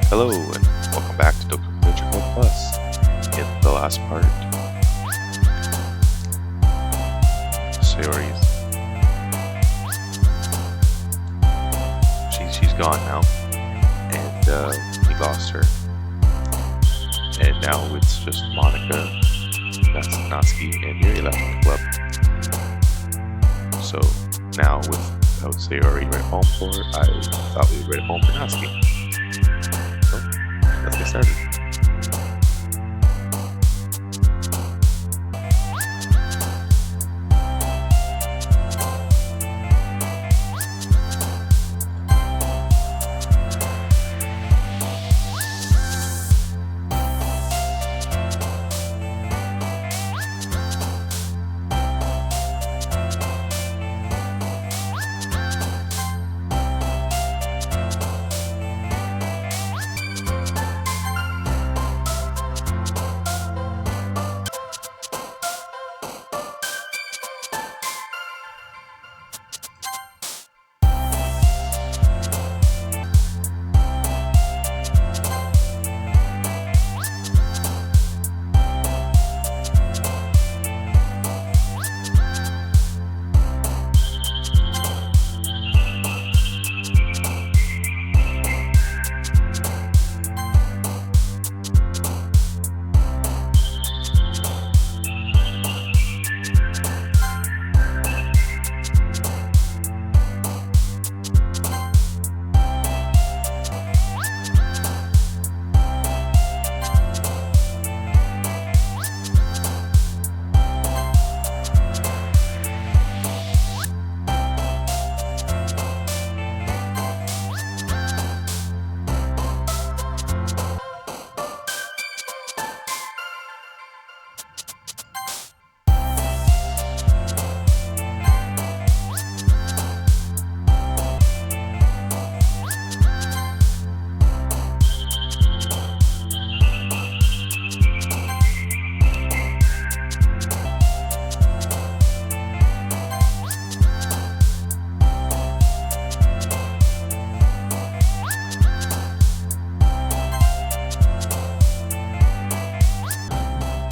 Hello and welcome back to Doki Doki Plus. In the last part, Sayori's she's gone now, and we lost her. And now it's just Monika, Natsuki, and Yuri left on the club. So now without Sayori right home for, I thought we would right home for Natsuki. So let's get started.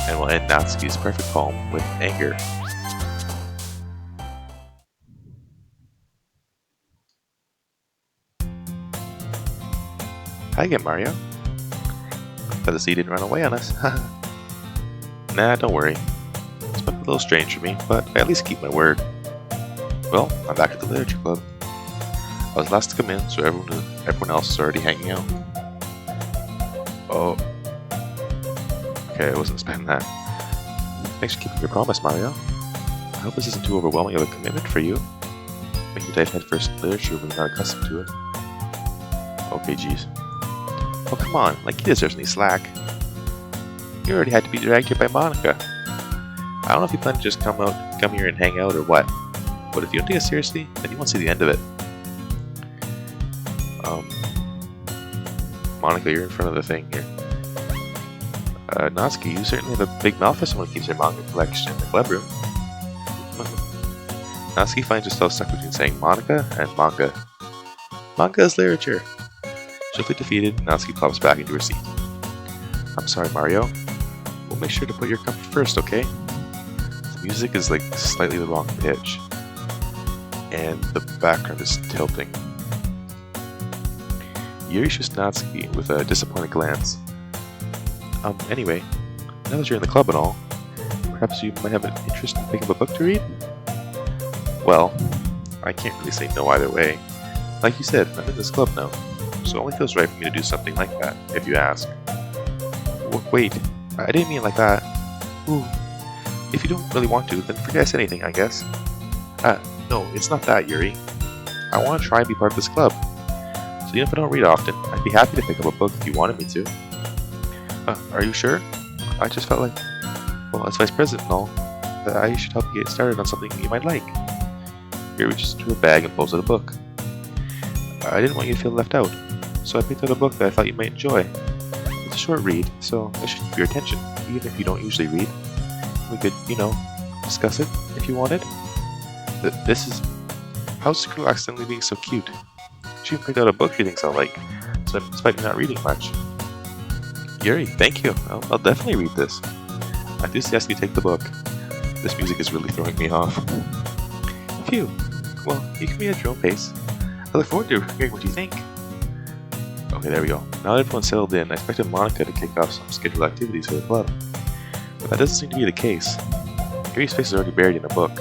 And we'll end Natsuki's perfect poem with anger. Hi again, Mario. Thought the sea didn't run away on us. Nah, don't worry. It's been a little strange for me, but I at least keep my word. Well, I'm back at the literature club. I was last to come in, so everyone else is already hanging out. Oh. Okay, I wasn't expecting that. Thanks for keeping your promise, Mario. I hope this isn't too overwhelming of a commitment for you. When you dive headfirst in literature when you're not accustomed to it. Okay, geez. Oh, come on, like he deserves any slack. You already had to be dragged here by Monika. I don't know if you plan to just come here and hang out or what. But if you don't take it seriously, then you won't see the end of it. Monika, you're in front of the thing here. Natsuki, you certainly have a big mouth for someone who keeps their manga collection in the club room. Natsuki finds herself stuck between saying Monika and manga. Manga is literature. Swiftly defeated, Natsuki plops back into her seat. I'm sorry, Mario. We'll make sure to put your comfort first, okay? The music is like slightly the wrong pitch. And the background is tilting. Yuri shoots Natsuki with a disappointed glance. Anyway, now that you're in the club and all, perhaps you might have an interest in picking up a book to read? Well, I can't really say no either way. Like you said, I'm in this club now, so it only feels right for me to do something like that, if you ask. Wait, I didn't mean it like that. Ooh, if you don't really want to, then forget I said anything, I guess. No, it's not that, Yuri. I want to try and be part of this club. So even if I don't read often, I'd be happy to pick up a book if you wanted me to. Are you sure? I just felt like, well, as vice president and all, that I should help you get started on something you might like. Yuri reaches into her bag and pulls out a book. I didn't want you to feel left out, so I picked out a book that I thought you might enjoy. It's a short read, so it should keep your attention, even if you don't usually read. We could, discuss it if you wanted. This is... How's this girl accidentally being so cute? She picked out a book she thinks I'll like, so despite me not reading much. Yuri, thank you. I'll definitely read this. I enthusiastically take the book. This music is really throwing me off. Phew. Well, you can read at your own pace. I look forward to hearing what you think. Okay, there we go. Now that everyone's settled in, I expected Monika to kick off some scheduled activities for the club. But that doesn't seem to be the case. Yuri's face is already buried in a book.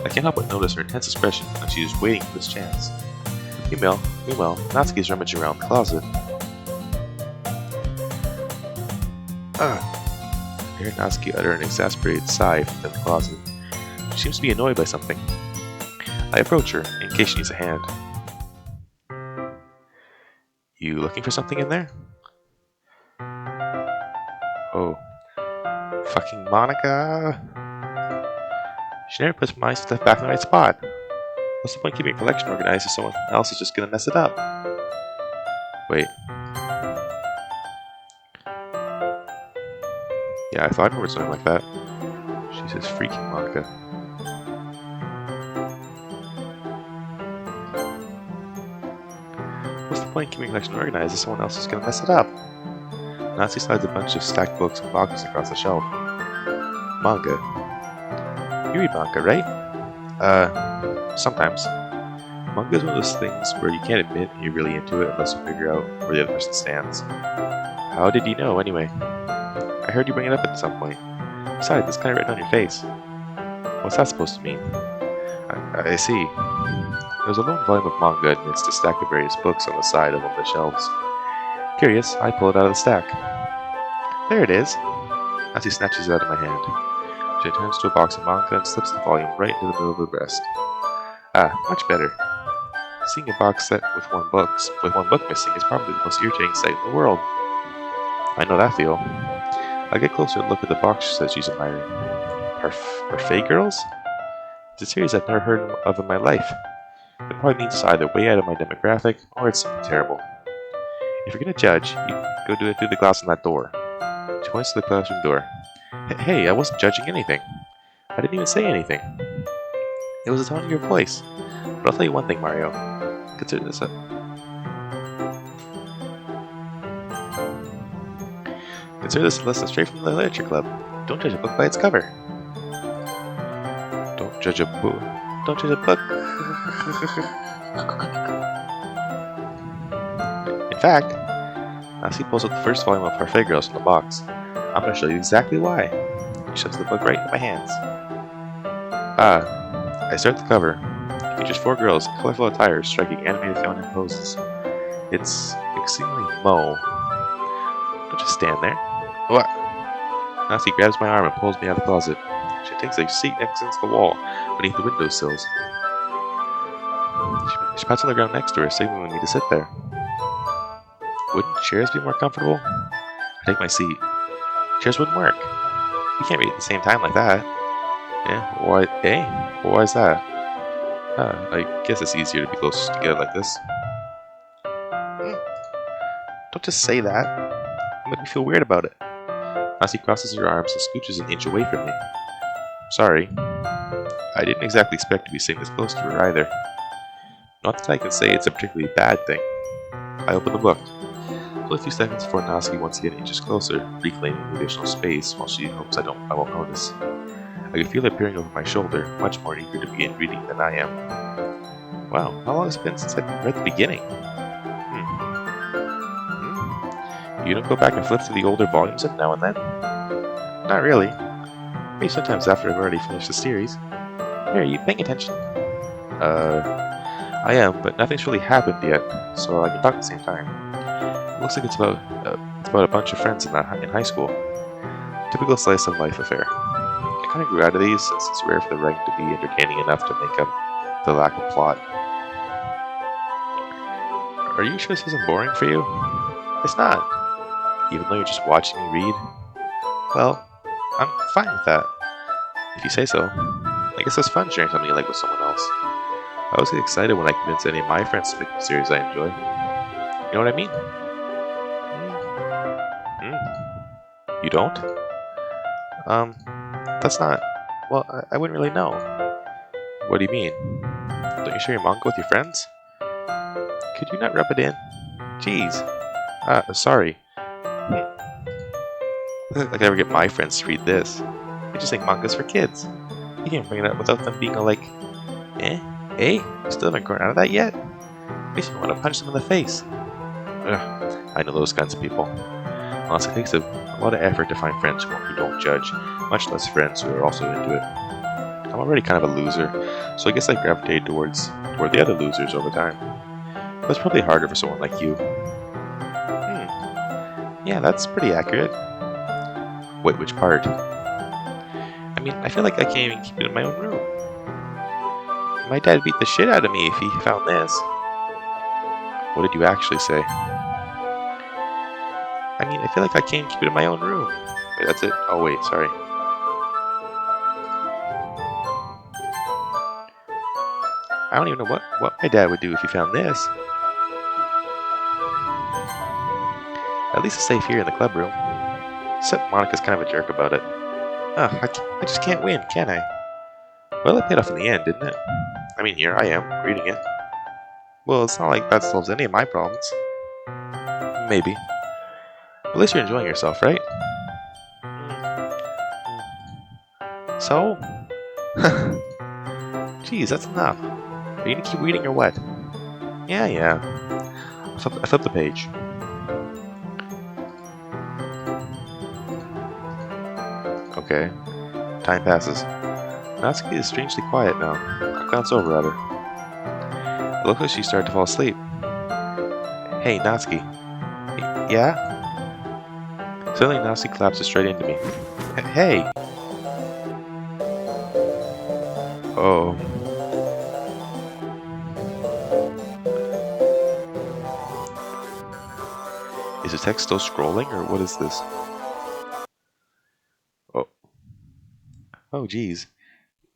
I can't help but notice her intense expression like she is waiting for this chance. Meanwhile, Natsuki is rummaging around the closet. I hear Natsuki utter an exasperated sigh from the closet. She seems to be annoyed by something. I approach her, in case she needs a hand. You looking for something in there? Oh. Fucking Monika! She never puts my stuff back in the right spot. What's the point keeping a collection organized if someone else is just gonna mess it up? Wait. Yeah, I thought I remember something like that. She says freaking Monika. What's the point keeping a collection organized if someone else is gonna mess it up? Natsuki slides a bunch of stacked books and boxes across the shelf. Manga. You read manga, right? Sometimes. Manga is one of those things where you can't admit you're really into it unless you figure out where the other person stands. How did you know, anyway? I heard you bring it up at some point. Besides, it's kind of written on your face. What's that supposed to mean? I see. There's a lone volume of manga amidst a stack of various books on the side of one of the shelves. Curious, I pull it out of the stack. There it is. Natsuki snatches it out of my hand. She turns to a box of manga and slips the volume right into the middle of the breast. Ah, much better. Seeing a box set with one book missing is probably the most irritating sight in the world. I know that feel. I get closer and look at the box that she's admiring. Parfait Girls? It's a series I've never heard of in my life. It probably means it's either way out of my demographic, or it's something terrible. If you're gonna judge, you go do it through the glass on that door. She points to the classroom door. Hey, I wasn't judging anything. I didn't even say anything. It was the tone of your voice. But I'll tell you one thing, Mario. Consider this a lesson straight from the literature club. Don't judge a book by its cover. Don't judge a book. Don't judge a book. In fact, Natsuki pulls out the first volume of Parfait Girls from the box. I'm going to show you exactly why. She shoves the book right into my hands. I start the cover. It features 4 girls in colorful attire striking animated feminine poses. It's exceedingly Mo. Don't just stand there. What? Natsuki grabs my arm and pulls me out of the closet. She takes a seat next against the wall beneath the windowsills. She pats on the ground next to her, signaling me to sit there. Wouldn't chairs be more comfortable? I take my seat. Chairs wouldn't work. You can't read at the same time like that. Yeah, why? Eh? Why is that? I guess it's easier to be close together like this. Don't just say that. It makes me feel weird about it. Natsuki crosses her arms and scooches an inch away from me. Sorry. I didn't exactly expect to be sitting this close to her either. Not that I can say it's a particularly bad thing. I open the book. Only a few seconds before Natsuki once again inches closer, reclaiming the additional space while she hopes I won't notice. I can feel her peering over my shoulder, much more eager to begin reading than I am. Wow, how long has it been since I read the beginning? You don't go back and flip through the older volumes every now and then? Not really. Maybe sometimes after I've already finished the series. Here, are you paying attention? I am, but nothing's really happened yet, so I can talk at the same time. It looks like it's about a bunch of friends in high school. Typical slice of life affair. I kind of grew out of these since it's rare for the writing to be entertaining enough to make up the lack of plot. Are you sure this isn't boring for you? It's not. Even though you're just watching me read? Well, I'm fine with that. If you say so. I guess it's fun sharing something you like with someone else. I always get excited when I convince any of my friends to pick a series I enjoy. You know what I mean? You don't? That's not... Well, I wouldn't really know. What do you mean? Don't you share your manga with your friends? Could you not rub it in? Jeez. Sorry. Like I ever get my friends to read this. They just think manga's for kids. You can't bring it up without them being all like, eh? Eh? You still haven't grown out of that yet? Makes me want to punch them in the face. Ugh, I know those kinds of people. Honestly, it takes a lot of effort to find friends who don't judge, much less friends who are also into it. I'm already kind of a loser, so I guess I gravitated toward the other losers over time. But it's probably harder for someone like you. Yeah, that's pretty accurate. Wait, which part? I mean, I feel like I can't even keep it in my own room. My dad beat the shit out of me if he found this. What did you actually say? I mean, I feel like I can't keep it in my own room. Wait, that's it? Oh wait, sorry. I don't even know what my dad would do if he found this. At least it's safe here in the club room. Except Monika's kind of a jerk about it. Ugh, I just can't win, can I? Well, it paid off in the end, didn't it? I mean, here I am, reading it. Well, it's not like that solves any of my problems. Maybe. At least you're enjoying yourself, right? So? Jeez, that's enough. Are you gonna keep reading or what? Yeah. I flipped the page. Okay. Time passes. Natsuki is strangely quiet now. I glance over at her. It looks like she started to fall asleep. Hey, Natsuki. Yeah? Suddenly Natsuki collapses straight into me. Hey! Oh. Is the text still scrolling, or what is this? Oh, geez.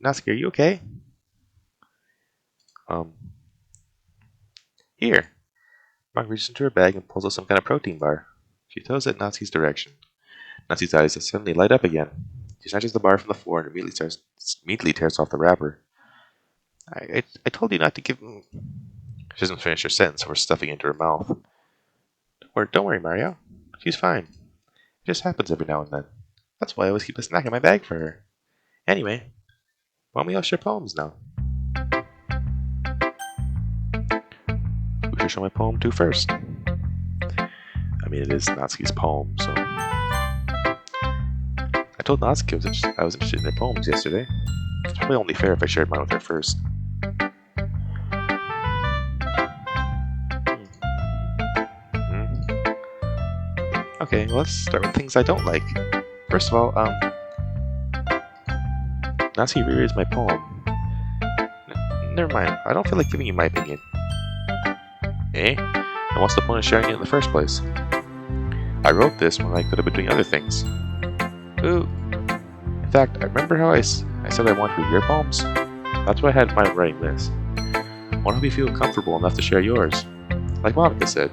Natsuki, are you okay? Here. Monk reaches into her bag and pulls out some kind of protein bar. She throws it in Natsuki's direction. Natsuki's eyes suddenly light up again. She snatches the bar from the floor and immediately tears off the wrapper. I told you not to give... She doesn't finish her sentence before stuffing it into her mouth. Don't worry, Mario. She's fine. It just happens every now and then. That's why I always keep a snack in my bag for her. Anyway, why don't we all share poems now? Who should show my poem to first? I mean, it is Natsuki's poem, so... I told Natsuki I was interested in her poems yesterday. It's probably only fair if I shared mine with her first. Okay, well, let's start with things I don't like. First of all, Natsuki rereads my poem. Never mind, I don't feel like giving you my opinion. Eh? And what's the point of sharing it in the first place? I wrote this when I could have been doing other things. Ooh. In fact, I remember how I said I wanted to read your poems? That's why I had in mind writing this. I want to help you feel comfortable enough to share yours. Like Monika said.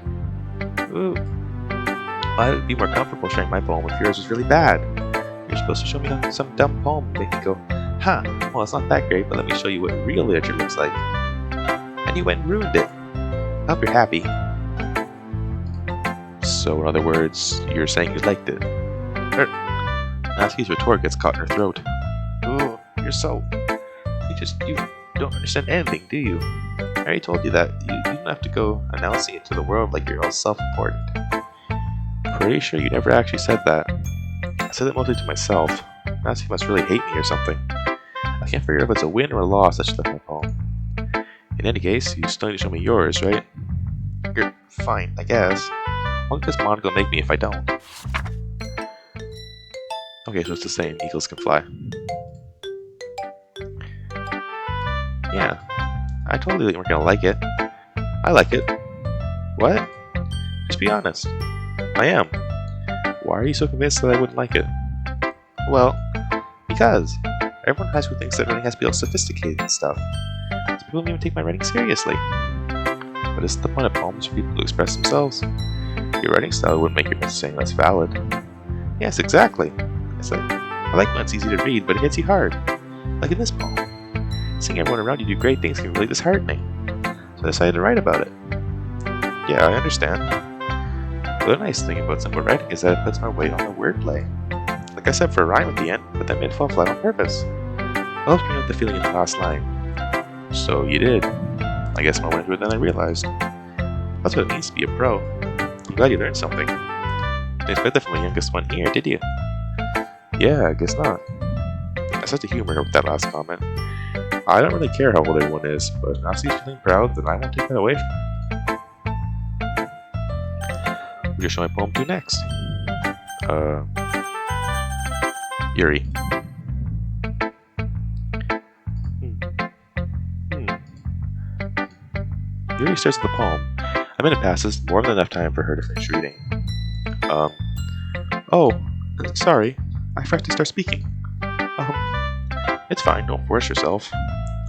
Ooh. I'd be more comfortable sharing my poem if yours was really bad. You're supposed to show me some dumb poem and make me go, huh, well, it's not that great, but let me show you what real literature looks like. And you went and ruined it. I hope you're happy. So, in other words, you're saying you liked it. Natsuki's retort gets caught in her throat. Ooh, you're so... You don't understand anything, do you? I already told you that. You don't have to go announcing it to the world like you're all self-important. Pretty sure you never actually said that. I said it mostly to myself. Natsuki must really hate me or something. I can't figure if it's a win or a loss that she left my poem. In any case, you still need to show me yours, right? You're fine, I guess. What does Monika make me if I don't? Okay, so it's the same. Eagles can fly. Yeah, I totally think we're gonna like it. I like it. What? Just be honest. I am. Why are you so convinced that I wouldn't like it? Well, because everyone who thinks that writing has to be all sophisticated and stuff. So people don't even take my writing seriously. But isn't the point of poems for people to express themselves? Your writing style wouldn't make your message saying less valid. Yes, exactly. I like when it's easy to read, but it hits you hard. Like in this poem. Seeing everyone around you do great things can really dishearten me. So I decided to write about it. Yeah, I understand. The other nice thing about simple writing is that it puts more weight on the wordplay. Like I said for a rhyme at the end, but that made it fall flat on purpose. It helps bring out the feeling in the last line. So you did. I guess more went into it than I realized. That's what it means to be a pro. I'm glad you learned something. Didn't expect that from my youngest one here, did you? Yeah, I guess not. I such a humor with that last comment. I don't really care how old everyone is, but if Natsuki's feeling proud, then I won't take that away from him. Who should I show my poem to next? Yuri. Yuri starts the poem. A minute passes, more than enough time for her to finish reading. Oh, sorry. I forgot to start speaking. It's fine, don't force yourself.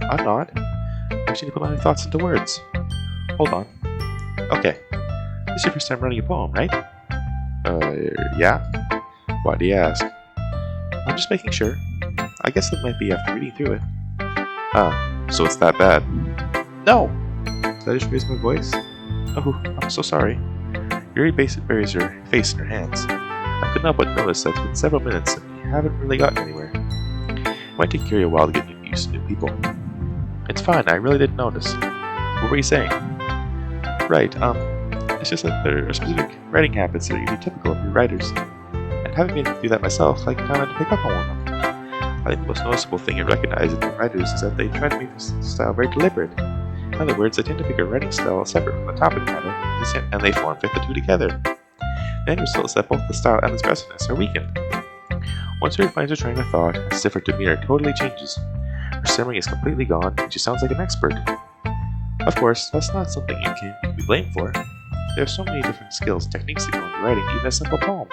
I'm not. I just need to put my thoughts into words. Hold on. Okay. This is your first time writing a poem, right? Yeah? Why do you ask? I'm just making sure. I guess that might be after reading through it. So it's that bad. No! Did I just raise my voice? Oh, I'm so sorry. Yuri buries her face in her hands. I couldn't help but notice that it's been several minutes and we haven't really gotten anywhere. It might take Yuri a while to get used to new people. It's fine, I really didn't notice. What were you saying? Right, it's just that there are specific writing habits that are usually typical of new writers. And having been through that myself, I kind of to pick up on one of them. I think the most noticeable thing you recognize in new writers is that they try to make this style very deliberate. In other words, they tend to pick a writing style separate from the topic matter, and they form-fit the two together. The end result is that both the style and its expressiveness are weakened. Once Yuri finds her train of thought, its different demeanor totally changes. Her stammering is completely gone, and she sounds like an expert. Of course, that's not something you can be blamed for. There are so many different skills and techniques that go into writing even a simple poem.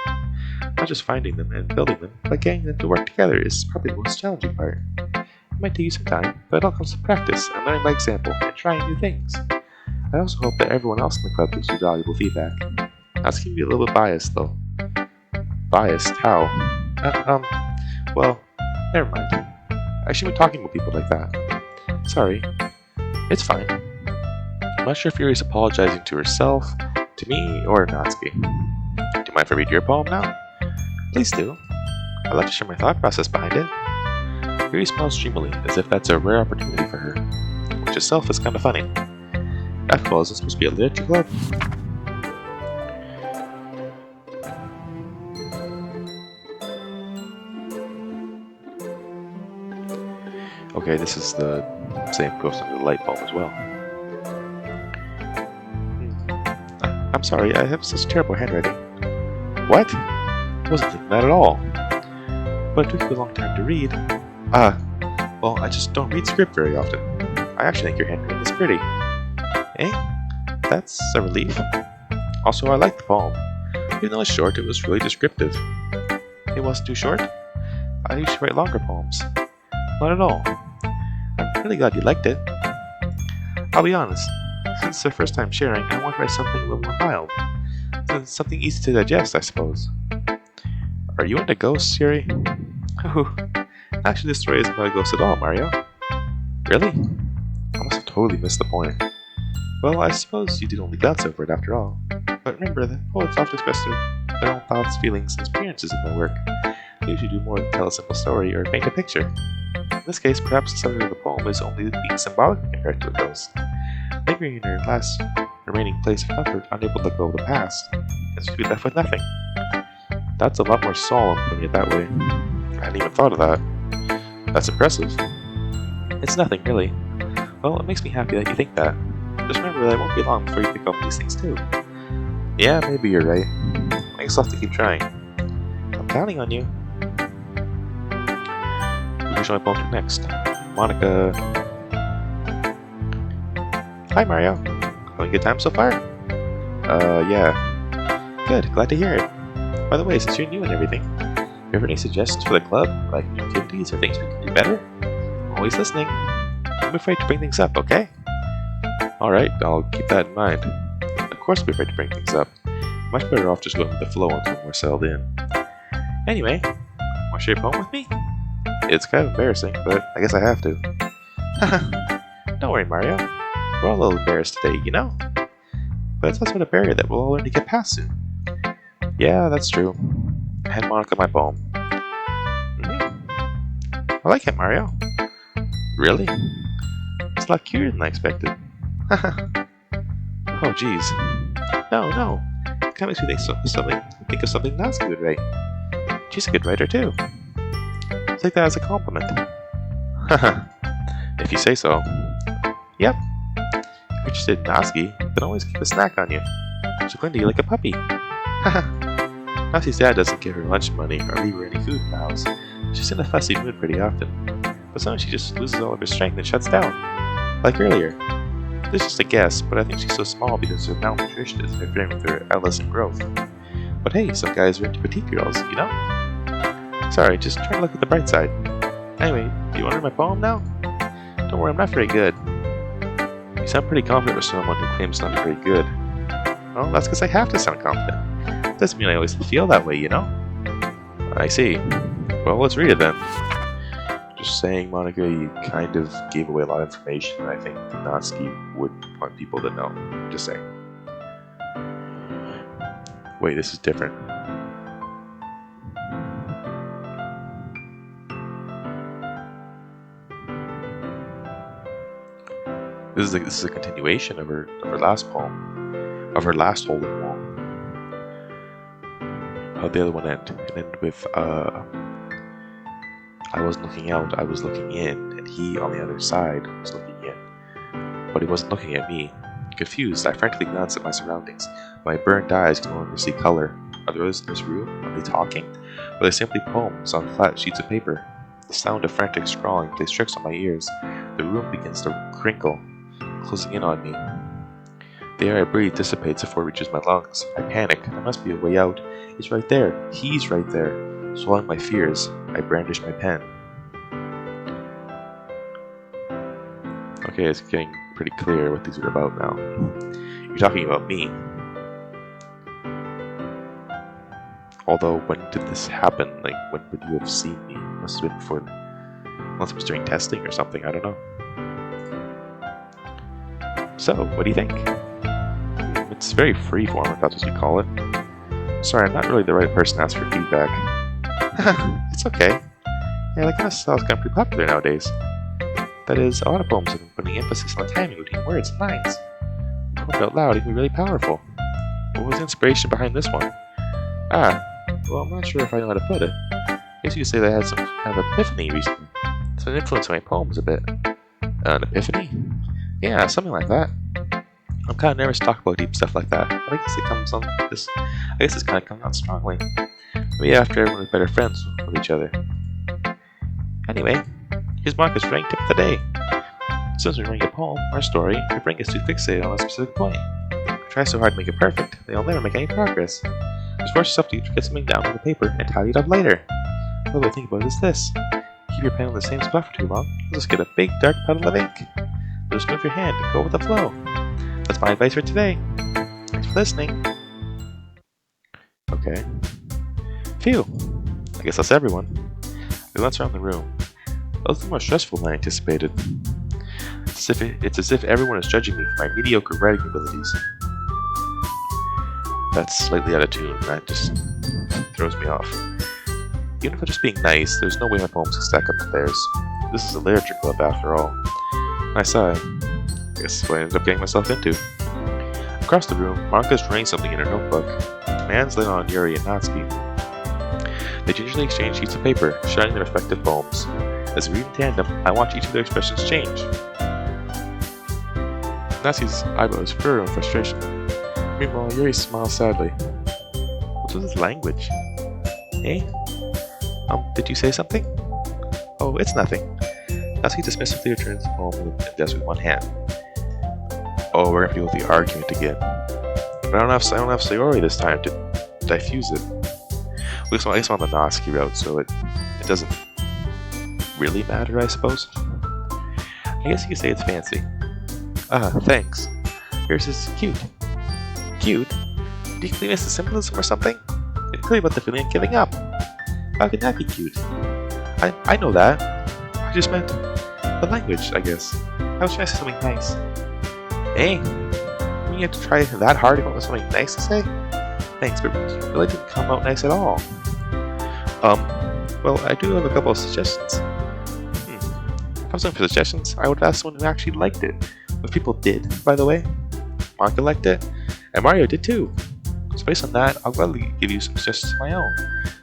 Not just finding them and building them, but getting them to work together is probably the most challenging part. It might take you some time, but it all comes to practice and learning by example and trying new things. I also hope that everyone else in the club gives you valuable feedback. That's going to be a little bit biased, though. Biased? How? Well, never mind. I shouldn't be talking with people like that. Sorry. It's fine. I'm not sure if Yuri's apologizing to herself, to me, or Natsuki. Do you mind if I read your poem now? Please do. I'd like to share my thought process behind it. Yuri smiles dreamily, as if that's a rare opportunity for her, which itself is kind of funny. After all, is this supposed to be a literature club? Okay, this is the same post under the light bulb as well. I'm sorry, I have such terrible handwriting. What? I wasn't thinking that at all. But it took you a long time to read. Well, I just don't read script very often. I actually think your handwriting is pretty. Eh? That's a relief. Also, I like the poem. Even though it's short, it was really descriptive. It wasn't too short? I usually write longer poems. Not at all. I'm really glad you liked it. I'll be honest, since it's our first time sharing, I want to write something a little more mild. Something easy to digest, I suppose. Are you into ghosts, Yuri? Oh, actually this story isn't about a ghost at all, Mario. Really? I must have totally missed the point. Well, I suppose you did only glance over it after all. But remember that poets often express their own thoughts, feelings, and experiences in their work. They usually do more than tell a simple story or paint a picture. In this case, perhaps the subject of the poem is only being symbolic compared to a ghost. Lingering in her last remaining place of comfort, unable to let go of the past, and to be left with nothing. That's a lot more solemn putting it that way. I hadn't even thought of that. That's impressive. It's nothing, really. Well, it makes me happy that you think that. Just remember that it won't be long before you pick up these things too. Yeah, maybe you're right. I guess I'll have to keep trying. I'm counting on you. Who shall I poem to next? Monika. Hi, Mario. Having a good time so far? Yeah. Good, glad to hear it. By the way, since you're new and everything, you have any suggestions for the club, like new activities or things we can do better? I'm always listening. Don't be afraid to bring things up, okay? Alright, I'll keep that in mind. Of course I'll be afraid to bring things up. Much better off just going with the flow until we're settled in. Anyway, want to share a poem with me? It's kind of embarrassing, but I guess I have to. Don't worry, Mario. We're all a little embarrassed today, you know? But it's that sort of barrier that we'll all learn to get past soon. Yeah, that's true. Hand Monika my poem. I like it, Mario. Really? It's a lot cuter than I expected. Oh, jeez. No. It kind of makes me think of something Natsuki would write. She's a good writer, too. Take that as a compliment. If you say so. Yep. If you're interested in Natsuki, then always keep a snack on you. She'll cling to you like a puppy. Natsuki's dad doesn't give her lunch money or leave her any food in the house. She's in a fussy mood pretty often. But sometimes she just loses all of her strength and shuts down. Like earlier. This is just a guess, but I think she's so small because her malnutrition is interfering with her adolescent growth. But hey, some guys are into petite girls, you know? Sorry, just trying to look at the bright side. Anyway, do you want to read my poem now? Don't worry, I'm not very good. You sound pretty confident for someone who claims not to be very good. Well, that's because I have to sound confident. Doesn't mean I always feel that way, you know? I see. Well, let's read it then. Just saying, Monika, you kind of gave away a lot of information that I think Natsuki would want people to know. Just saying. Wait, this is different. This is a continuation of her last poem, of her last holding poem. How'd the other one end? It ended with I wasn't looking out, I was looking in, and he on the other side was looking in. But he wasn't looking at me. Confused, I frantically glanced at my surroundings. My burned eyes could no longer see color. Are there others in this room? Are they talking? Or are they simply poems on flat sheets of paper? The sound of frantic scrawling plays tricks on my ears. The room begins to crinkle, closing in on me. The air I breathe dissipates before it reaches my lungs. I panic. There must be a way out. It's right there. He's right there. Swallowing my fears, I brandish my pen. Okay, it's getting pretty clear what these are about now. You're talking about me. Although, when did this happen? Like, when would you have seen me? Must have been before. Unless it was during testing or something, I don't know. So, what do you think? It's very freeform, if that's what you call it. Sorry, I'm not really the right person to ask for feedback. It's okay. Yeah, that kind of style's gotten pretty popular nowadays. That is, a lot of poems have been putting emphasis on the timing between words and lines. Poemed out loud, it can be really powerful. What was the inspiration behind this one? Well, I'm not sure if I know how to put it. I guess you could say that I had some kind of epiphany recently. It's been influencing my poems a bit. An epiphany? Yeah, something like that. I'm kind of nervous to talk about deep stuff like that, but I guess it comes on this. I guess it's kind of coming on strongly. Maybe after everyone is better friends with each other. Anyway, here's Monika's rank tip of the day. As soon as we write a poem or a story, your brain gets too fixated on a specific point. Try so hard to make it perfect, then you'll never make any progress. Just force yourself to get something down on the paper and tidy it up later. Another way to think about it is this. Keep your pen on the same spot for too long, you'll just get a big dark puddle of ink. Just move your hand and go with the flow. That's my advice for today. Thanks for listening. Okay. Phew. I guess that's everyone. We glanced around the room. That was more stressful than I anticipated. It's as if everyone is judging me for my mediocre writing abilities. That's slightly out of tune. That just throws me off. Even if I'm just being nice, there's no way my poems can stack up to theirs. This is a literature club after all. I sigh. I guess that's what I ended up getting myself into. Across the room, Monika's writing something in her notebook. My hands lean on Yuri and Natsuki. They gingerly exchange sheets of paper, sharing their respective poems. As we read in tandem, I watch each of their expressions change. Natsuki's eyebrows furrow in frustration. Meanwhile, Yuri smiles sadly. What's with his language? Eh? Did you say something? Oh, it's nothing. Natsuki dismissively returns the poem and desk with one hand. Oh, we're gonna deal with the argument again. But I don't have Sayori this time to diffuse it. I guess I'm on the Natsuki route, so it doesn't really matter, I suppose. I guess you could say it's fancy. Thanks. Yours is cute. Cute? Do you miss the symbolism or something? It's clearly about the feeling of giving up. How can that be cute? I know that. I just meant the language, I guess. I was trying to say something nice. Hey, you have to try that hard to come up with something nice to say? thanks, but you really didn't come out nice at all. Well, I do have a couple of suggestions. If I was looking for suggestions, I would have asked someone who actually liked it. But people did, by the way. Monika liked it, and Mario did too. So based on that, I'll gladly give you some suggestions of my own.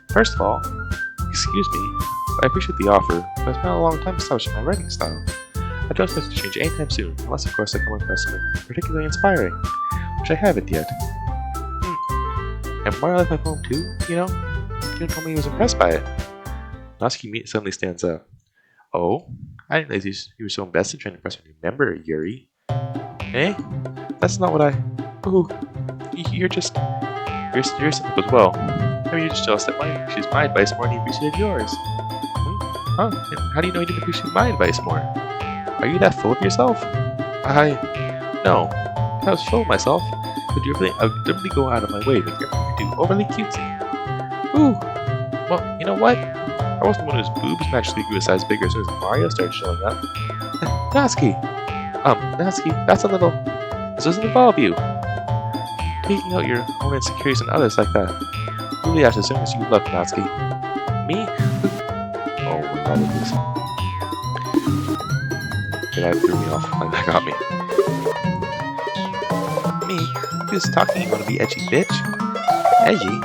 First of all, excuse me, I appreciate the offer, but it's been a long time establishing my writing style. I don't expect it to change anytime soon, unless of course I come across something particularly inspiring, which I haven't yet. And Mario liked my poem too, you know? He told me he was impressed by it. Natsuki suddenly stands up. Oh? I didn't realize you were so invested in trying to impress a new member, Yuri. Eh? That's not what I... Ooh. You're simple as well. Maybe you're just jealous that she's my advice more than you appreciated yours. Huh? And how do you know you didn't appreciate my advice more? Are you that full of yourself? No. If I was full of myself, I would deliberately go out of my way to make everything I do overly cutesy. Ooh. Well, you know what? I wasn't the one whose boobs magically grew a size bigger as soon as Mario started showing up. Natsuki! Natsuki, that's a little... This doesn't involve you. Taking out your own insecurities on others like that. Really as soon as you love Natsuki. Me? Oh my god, look at this. Yeah, that threw me off. Like, that got me. Me? You just talking you want to be edgy, bitch? Edgy?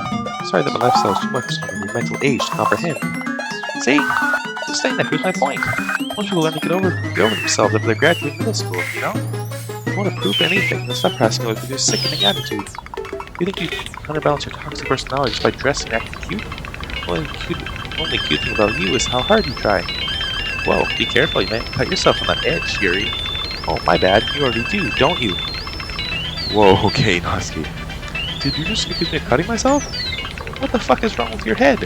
Sorry that my lifestyle is too much of your mental age to comprehend. See? Just saying that proves my point. Most people learn to get over themselves after they graduate middle school, you know? If you want to prove anything, then stop passing away with your sickening attitude. You think you counterbalance your toxic personality just by dressing and acting cute? The only cute thing about you is how hard you try. Whoa, be careful, you might cut yourself on that edge, Yuri. Oh, my bad, you already do, don't you? Whoa, okay, Natsuki. Did you just accuse me of cutting myself? What the fuck is wrong with your head?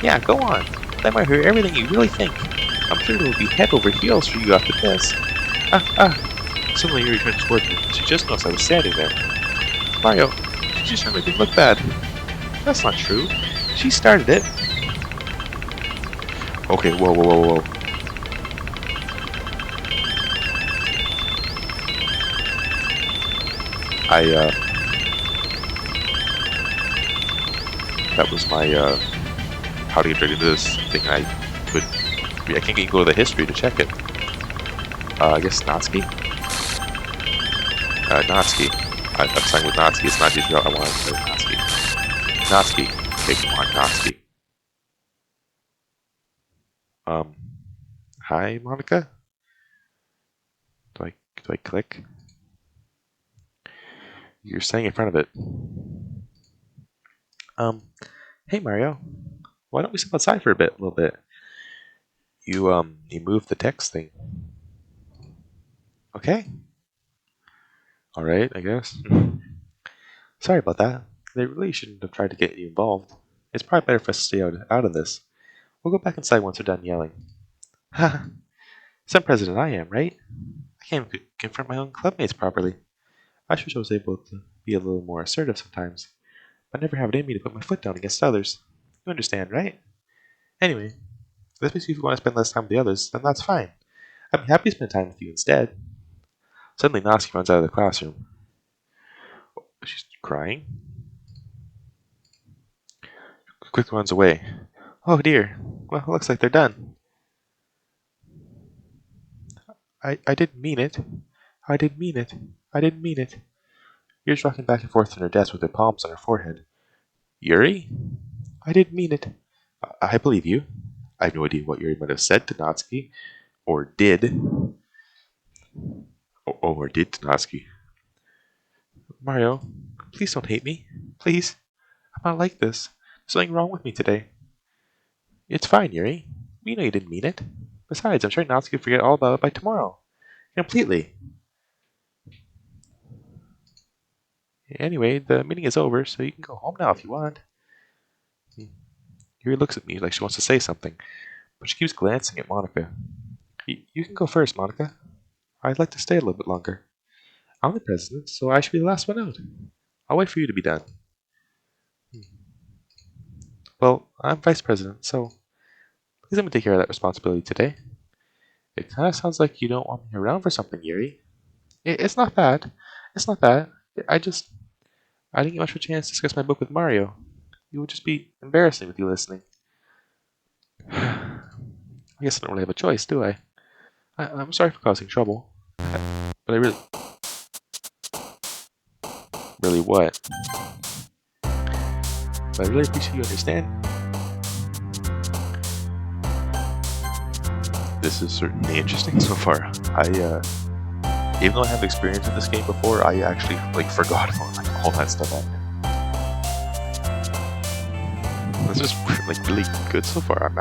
Yeah, go on. Let me hear everything you really think. I'm sure it will be head over heels for you after this. Suddenly Yuri turned toward me. She just noticed I was standing there. Mario, she just trying to make me look bad. That's not true. She started it. Okay, whoa. That was my, how to get rid of this thing. I can't even go to the history to check it. I guess Natsuki? Natsuki. I'm starting with Natsuki. It's not usually I want to say Natsuki. Natsuki. Okay, come on, Natsuki. Hi, Monika? Do I click? You're staying in front of it. Hey Mario. Why don't we step outside for a little bit? You moved the text thing. Okay. Alright, I guess. Sorry about that. They really shouldn't have tried to get you involved. It's probably better for us to stay out of this. We'll go back inside once we're done yelling. Ha! Some president I am, right? I can't even confront my own clubmates properly. I wish I was able to be a little more assertive sometimes, but I never have it in me to put my foot down against others. You understand, right? Anyway, if this makes you want to spend less time with the others, then that's fine. I'd be happy to spend time with you instead. Suddenly, Natsuki runs out of the classroom. She's crying. Quickly runs away. Oh dear. Well, it looks like they're done. I didn't mean it. I didn't mean it. I didn't mean it. Yuri's rocking back and forth on her desk with her palms on her forehead. Yuri? I didn't mean it. I believe you. I have no idea what Yuri might have said to Natsuki. Or did. Or did to Natsuki. Mario, please don't hate me. Please. I'm not like this. There's something wrong with me today. It's fine, Yuri. We know you didn't mean it. Besides, I'm sure Natsuki will forget all about it by tomorrow. Completely. Anyway, the meeting is over, so you can go home now if you want. Yuri looks at me like she wants to say something, but she keeps glancing at Monika. You can go first, Monika. I'd like to stay a little bit longer. I'm the president, so I should be the last one out. I'll wait for you to be done. Well, I'm vice president, so please let me take care of that responsibility today. It kind of sounds like you don't want me around for something, Yuri. It's not bad. It's not bad. I didn't get much of a chance to discuss my book with Mario. It would just be embarrassing with you listening. I guess I don't really have a choice, do I? I'm sorry for causing trouble. But I really what? But I really appreciate you understand. This is certainly interesting so far. Even though I have experience in this game before, I actually forgot about all that stuff happening. This is really good so far. I'm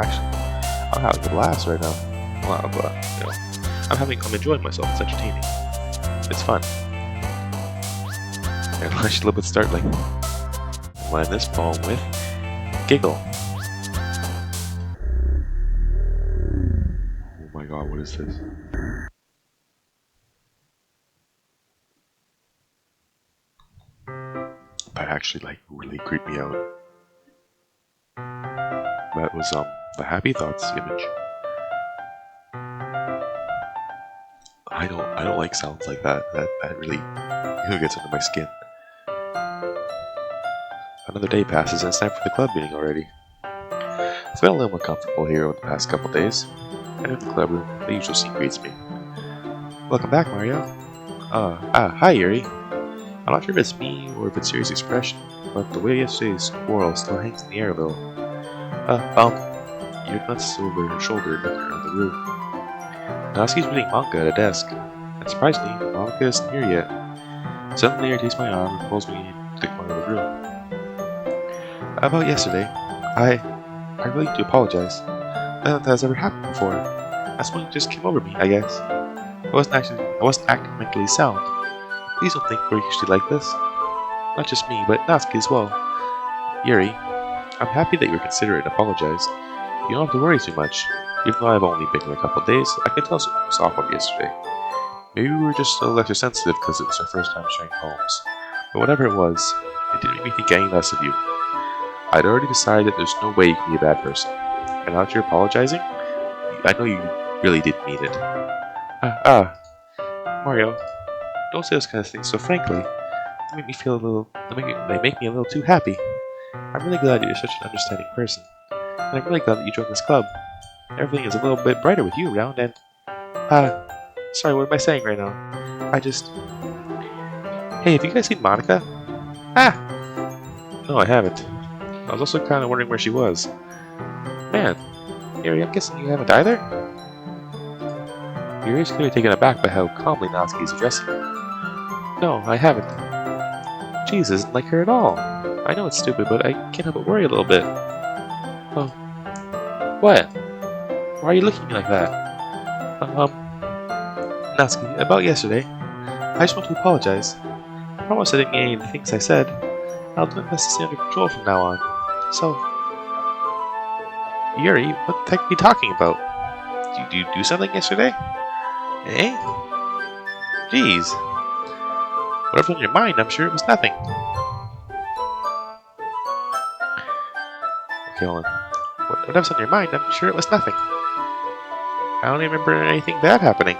having a blast right now. Wow, but I'm enjoying myself. It's entertaining. It's fun. And I should a little bit startling. I'll end this poem with giggle. Oh my god, what is this? That actually really creeped me out. That was the Happy Thoughts image. I don't like sounds like that. That really gets under my skin. Another day passes and it's time for the club meeting already. I've got a little more comfortable here over the past couple days. I enter the club room, the usual scene greets me. Welcome back, Mario. Hi Yuri. I'm not sure if it's me or if it's Yuri's expression, but the way yesterday's quarrel still hangs in the air a little. Yuri glanced over her shoulder and looked around the room. Natsuki's reading manga at a desk, and surprisingly, Monika isn't here yet. Suddenly, Yuri takes my arm and pulls me into the corner of the room. About yesterday, I really do apologize. None of that has ever happened before. That's when it just came over me, I guess. I wasn't acting mentally sound. Please don't think we're usually like this. Not just me, but Natsuki as well. Yuri, I'm happy that you're considerate and apologized. You don't have to worry too much. Even though I've only been here a couple of days, I can tell something was off of yesterday. Maybe we were just a little extra sensitive because it was our first time sharing poems. But whatever it was, it didn't make me think any less of you. I'd already decided that there's no way you can be a bad person. And now that you're apologizing, I know you really didn't mean it. Mario, don't say those kind of things so frankly. They make me feel they make me a little too happy. I'm really glad that you're such an understanding person. And I'm really glad that you joined this club. Everything is a little bit brighter with you around and... sorry, what am I saying right now? Hey, have you guys seen Monika? No, I haven't. I was also kind of wondering where she was. Man, Yuri, I'm guessing you haven't either? Yuri's clearly taken aback by how calmly Natsuki is addressing her. No, I haven't. Jeez, isn't like her at all. I know it's stupid, but I can't help but worry a little bit. Oh. What? Why are you looking at me like that? Natsuki, about yesterday. I just want to apologize. I promise I didn't mean any of the things I said. I'll do my best to stay under control from now on. So... Yuri, what the heck are you talking about? Did you do something yesterday? Eh? Jeez. Whatever's on your mind, I'm sure it was nothing. Okay, hold on. Whatever's on your mind, I'm sure it was nothing. I don't even remember anything bad happening.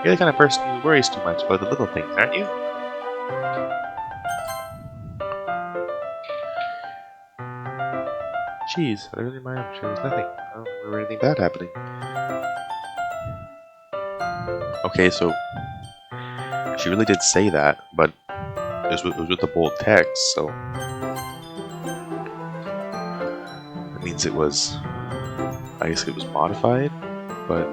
You're the kind of person who worries too much about the little things, aren't you? Jeez, whatever's in my mind, I'm sure it was nothing. I don't remember anything bad happening. Okay, so she really did say that, but it was with the bold text, so that means it was, I guess it was modified, but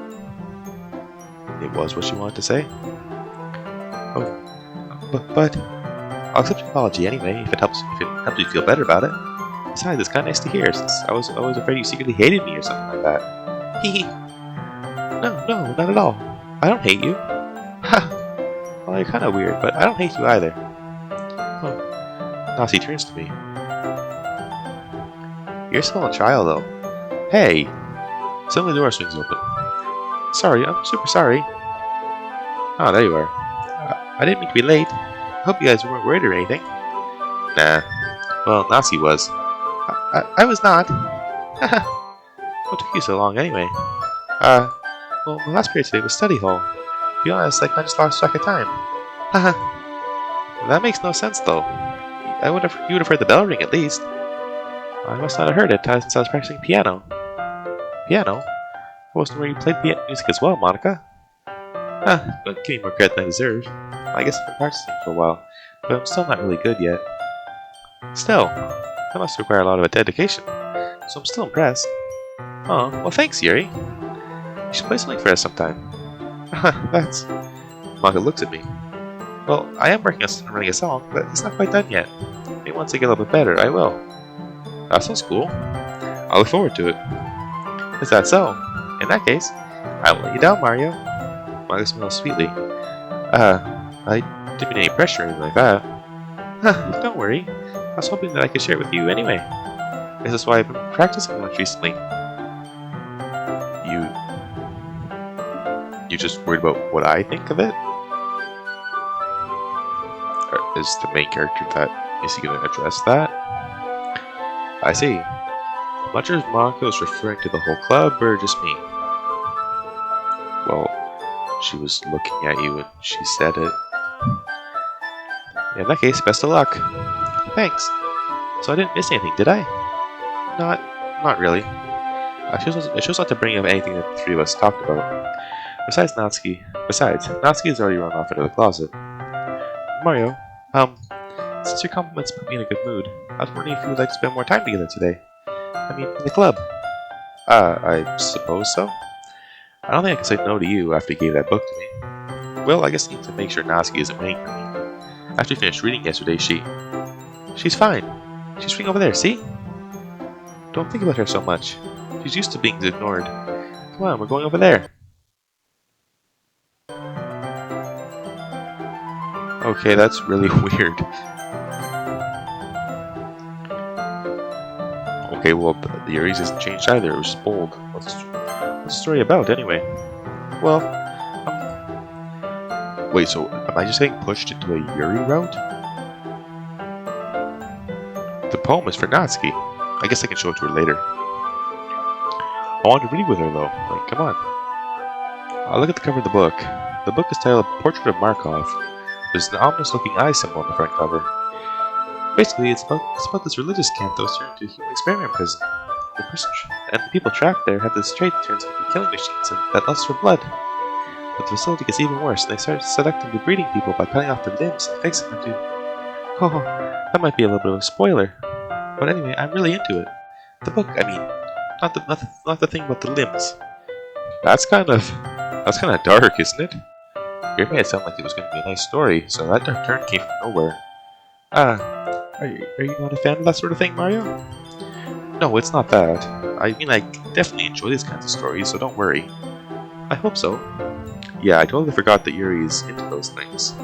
it was what she wanted to say. Oh, but I'll accept your apology anyway if it helps you feel better about it. Besides, it's kind of nice to hear, since I was always afraid you secretly hated me or something like that. Hee. No, not at all. I don't hate you. Ha! Well, you're kind of weird, but I don't hate you either. Oh. Natsuki turns to me. You're still a child, though. Hey! Suddenly the door swings open. Sorry, I'm super sorry. Oh, there you are. I didn't mean to be late. I hope you guys weren't worried or anything. Nah. Well, Natsuki was. I was not. What took you so long, anyway? Well, my last period today was study hall. To be honest, I just lost track of time. Haha. That makes no sense, though. you would have heard the bell ring at least. I must not have heard it since I was practicing piano. Piano? I wasn't where you played music as well, Monika. Huh, don't give me more credit than I deserve. I guess I've been practicing for a while, but I'm still not really good yet. Still, that must require a lot of dedication, so I'm still impressed. Oh, well thanks, Yuri. You should play something for us sometime. That's... Monika looks at me. Well, I am working on writing a song, but it's not quite done yet. Maybe once I get a little bit better, I will. That sounds cool. I look forward to it. Is that so? In that case, I won't let you down, Mario. Monika smiles sweetly. I didn't mean any pressure or anything like that. Don't worry. I was hoping that I could share it with you anyway. This is why I've been practicing much recently. You just worried about what I think of it? Or is the main character that... Is he going to address that? I see. I'm not sure if Monika was referring to the whole club or just me. Well, she was looking at you when she said it. In that case, best of luck. Thanks. So I didn't miss anything, did I? Not really. I chose not to bring up anything that the three of us talked about. Besides, Natsuki has already run off into the closet. Mario, since your compliments put me in a good mood, I was wondering if you would like to spend more time together today. I mean, in the club. I suppose so. I don't think I can say no to you after you gave that book to me. Well, I guess I need to make sure Natsuki isn't waiting for me. After we finished reading yesterday, she's fine. She's reading over there, see? Don't think about her so much. She's used to being ignored. Come on, we're going over there. Okay, that's really weird. Okay, well, the Yuri's hasn't changed either. It was just bold. What's the story about, anyway? Well, wait, so am I just getting pushed into a Yuri route? The poem is for Natsuki. I guess I can show it to her later. I want to read with her, though. Like, come on. I'll look at the cover of the book. The book is titled Portrait of Markov. There's an ominous-looking eye symbol on the front cover. Basically, it's about this religious camp that was turned into a human experiment prison. The people trapped there have this trait that turns them into killing machines and that lust for blood. But the facility gets even worse, and they start selectively breeding people by cutting off their limbs and fixing them to... Oh, that might be a little bit of a spoiler. But anyway, I'm really into it. The book, I mean, not the thing about the limbs. That's kind of dark, isn't it? It made it sound like it was going to be a nice story, so that dark turn came from nowhere. Are you not a fan of that sort of thing, Mario? No, it's not that. I mean, I definitely enjoy these kinds of stories, so don't worry. I hope so. Yeah, I totally forgot that Yuri is into those things.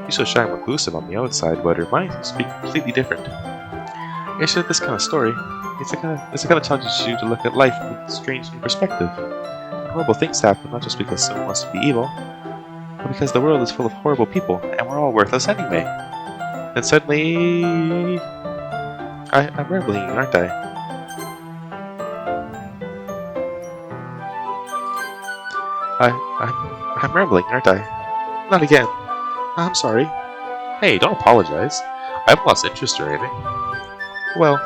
She's so shy and reclusive on the outside, but her mind seems to be completely different. It's just this kind of story. It's the kind of challenges you to look at life with a strange new perspective. Horrible things happen not just because someone wants to be evil, but because the world is full of horrible people, and we're all worthless anyway. Then suddenly... I'm rambling, aren't I? I'm rambling, aren't I? Not again. I'm sorry. Hey, don't apologize. I haven't lost interest or anything. Well,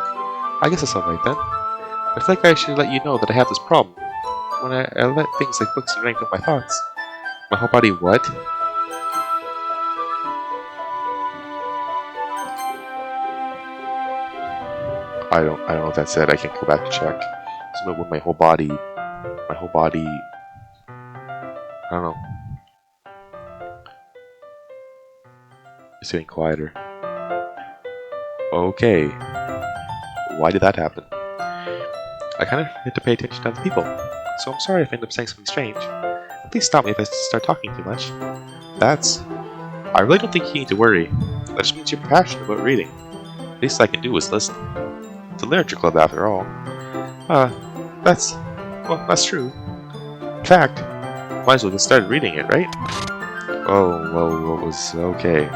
I guess that's alright then. I feel like I should let you know that I have this problem. When I let things like books and rank up my thoughts. My whole body what? I don't know what that said. I can go back and check. So when my whole body, I don't know. It's getting quieter. Okay. Why did that happen? I kind of had to pay attention to other people, so I'm sorry if I end up saying something strange. Please stop me if I start talking too much. I really don't think you need to worry. That just means you're passionate about reading. The least I can do is listen. It's a literature club after all. That's true. In fact, might as well get started reading it, right? Oh, well, what was... okay.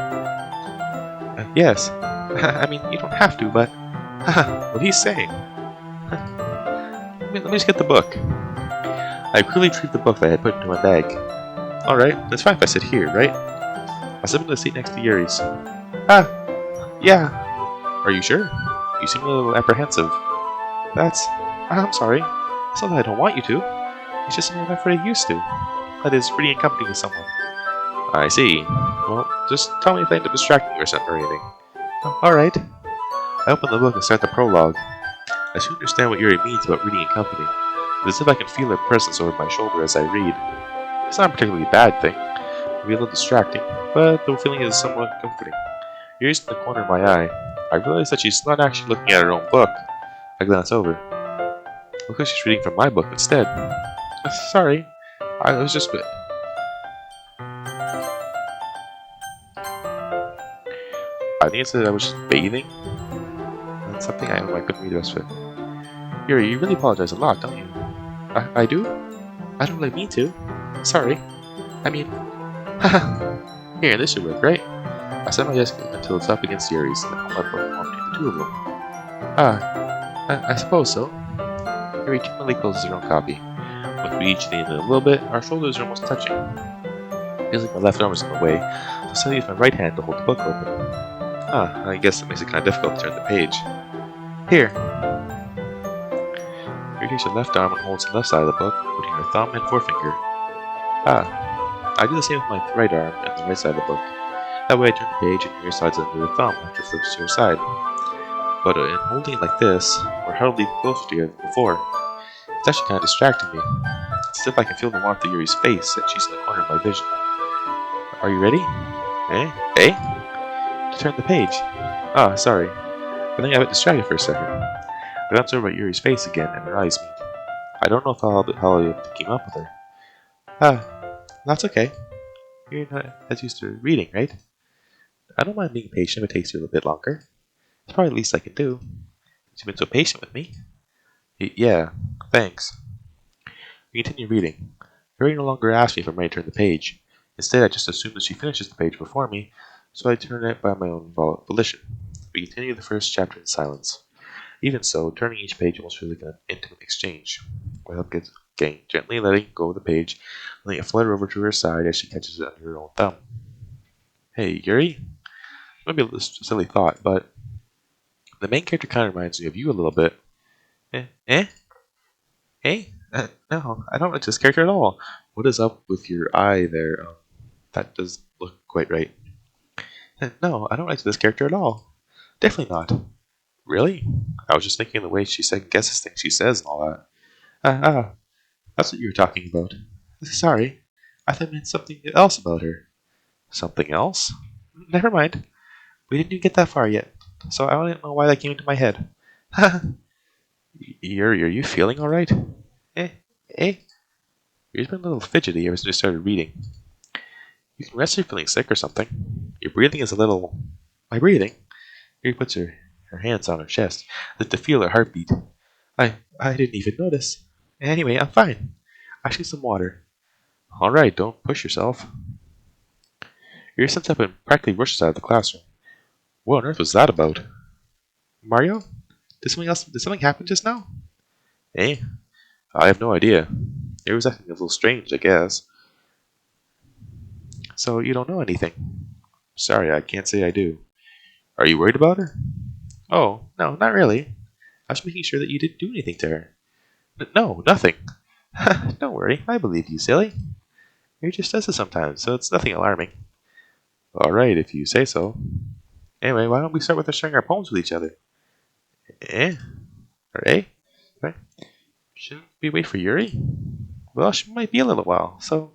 Yes. I mean, you don't have to, but... what he's saying. Let me just get the book. I quickly retrieved the book that I had put into my bag. Alright, it's fine if I sit here, right? I slipped into the seat next to Yuri's. Yeah. Are you sure? You seem a little apprehensive. I'm sorry. It's not that I don't want you to. It's just something I'm afraid used to. That is, reading in company with someone. I see. Well, just tell me if I end up distracting you or something or anything. Alright. I open the book and start the prologue. I soon understand what Yuri means about reading in company. It's as if I can feel her presence over my shoulder as I read. It's not a particularly bad thing. It can be a little distracting, but the feeling is somewhat comforting. Yuri's in the corner of my eye. I realize that she's not actually looking at her own book. I glance over. Looks like she's reading from my book instead. Sorry, I was just... I think it said I was just bathing. That's something I couldn't read the rest of it. Yuri, you really apologize a lot, don't you? I do? I don't really mean to. Sorry. I mean... Haha. Here, this should work, right? I set my desk until it's up against Yuri's, and I pull my book between the two of them. I suppose so. Yuri timidly closes her own copy. With me each leaning in a little bit, our shoulders are almost touching. It feels like my left arm is in the way, so I use my right hand to hold the book open. I guess it makes it kind of difficult to turn the page. Here. Yuri takes her left arm and holds the left side of the book, putting her thumb and forefinger. I do the same with my right arm and the right side of the book. That way I turn the page and Yuri slides under her thumb after it flips to her side. But in holding it like this, we're hardly even closer together than before. It's actually kind of distracting me. It's as if I can feel the warmth of Yuri's face, and she's in the corner of my vision. Are you ready? Eh? To turn the page. Sorry. I think I got distracted for a second. I glance over at Yuri's face again, and her eyes meet. I don't know if I'll be able to keep up with her. That's okay. You're not as used to reading, right? I don't mind being patient if it takes you a little bit longer. It's probably the least I can do. You've been so patient with me. Yeah, thanks. We continue reading. Yuri no longer asks me if I'm ready to turn the page. Instead, I just assume that she finishes the page before me, so I turn it by my own volition. We continue the first chapter in silence. Even so, turning each page almost feels like an intimate exchange. Without gently letting go of the page, letting it flutter over to her side as she catches it under her own thumb. Hey, Yuri? It might be a silly thought, but the main character kind of reminds me of you a little bit. Hey? No, I don't like this character at all. What is up with your eye there? That doesn't look quite right. No, I don't like this character at all. Definitely not. Really? I was just thinking of the way she second guesses things she says and all that. That's what you were talking about. Sorry, I thought I meant something else about her. Something else? Never mind. We didn't even get that far yet, so I don't know why that came into my head. Yuri, are you feeling alright? Yuri's been a little fidgety ever since we started reading. You can rest if you're feeling sick or something. Your breathing is a little... My breathing? Yuri puts her hands on her chest, as if to feel her heartbeat. I didn't even notice. Anyway, I'm fine. I need some water. Alright, don't push yourself. Yuri sits up and practically rushes out of the classroom. What on earth was that about? Mario? Did something happen just now? I have no idea. Yuri was acting a little strange, I guess. So you don't know anything? Sorry, I can't say I do. Are you worried about her? Oh, no, not really. I was making sure that you didn't do anything to her. No, nothing. Don't worry, I believe you, silly. Yuri just does this sometimes, so it's nothing alarming. Alright, if you say so. Anyway, why don't we start with us sharing our poems with each other? Alright? Shouldn't we wait for Yuri? Well, she might be a little while, so...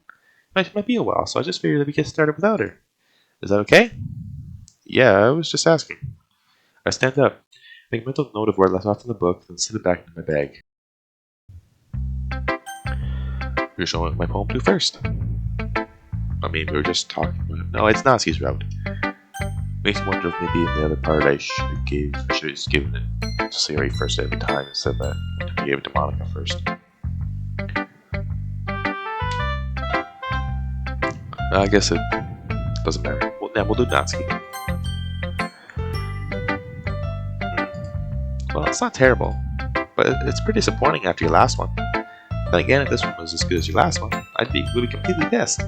Might be a while, so I just figured that we get started without her. Is that okay? Yeah, I was just asking. I stand up, make a mental note of where I left off in the book, then sit it back in my bag. You're showing my poem to first. I mean, we were just talking about it. No, it's Natsuki's route. Makes me wonder if maybe in the other part I should have just given it to Sayori first every time instead of that I gave it to Monika first. I guess it doesn't matter. We'll do Natsuki. Well, it's not terrible, but it's pretty disappointing after your last one. Then again, if this one was as good as your last one, we'd be completely pissed.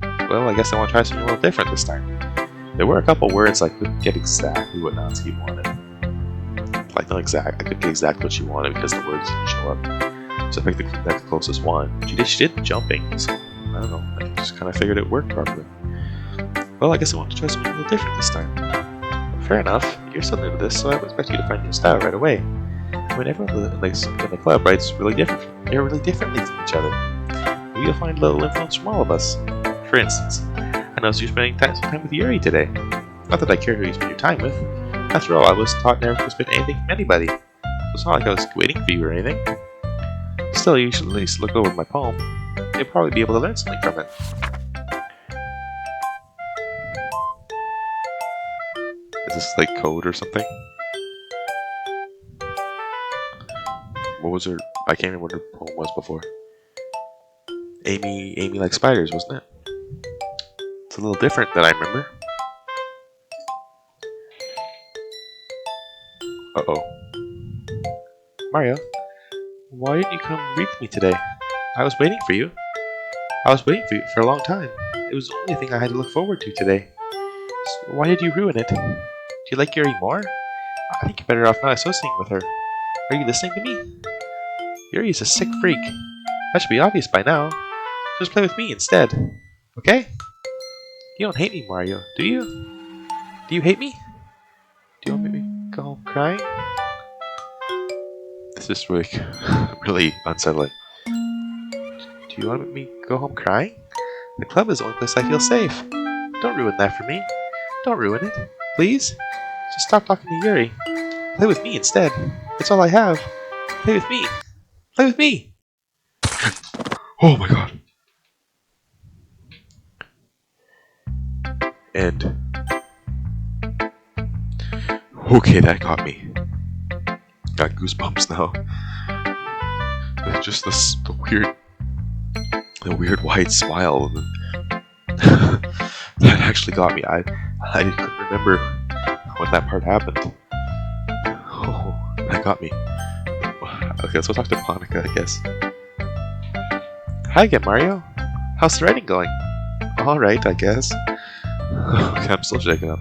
Well, I guess I want to try something a little different this time. There were a couple words I couldn't get exactly what Natsuki wanted. Like, not exact, I couldn't get exactly what she wanted because the words didn't show up. So I picked the next closest one. She did jumping, so I don't know. I just kind of figured it worked properly. Well, I guess I wanted to try something a little different this time. Fair enough. You're still new to this, so I would expect you to find your style right away. I mean, everyone in the club writes really different. They're really differently from each other. Maybe you'll find a little influence from all of us. For instance, I noticed you're spending some time with Yuri today. Not that I care who you spend your time with. After all, I was taught never to expect anything from anybody. So it's not like I was waiting for you or anything. Still, you should at least look over my poem. You'll probably be able to learn something from it. Is this like code or something? What was her? I can't remember what her poem was before. Amy likes spiders, wasn't it? It's a little different than I remember. Uh-oh. Mario, why didn't you come read with me today? I was waiting for you. I was waiting for you for a long time. It was the only thing I had to look forward to today. So why did you ruin it? Do you like Yuri more? I think you're better off not associating with her. Are you listening to me? Yuri is a sick freak. That should be obvious by now. Just play with me instead. Okay? You don't hate me, Mario, do you? Do you hate me? Do you want me to go home crying? This is really, really unsettling. Do you want me to go home crying? The club is the only place I feel safe. Don't ruin that for me. Don't ruin it. Please? Just stop talking to Yuri. Play with me instead. It's all I have. Play with me. Play with me! Oh my god. And... okay, that got me. Got goosebumps now. Just the weird wide smile. That actually got me. I couldn't remember when that part happened. Oh, that got me. Okay, let's go talk to Monika, I guess. Hi again, Mario. How's the writing going? Alright, I guess. Okay, I'm still shaking up.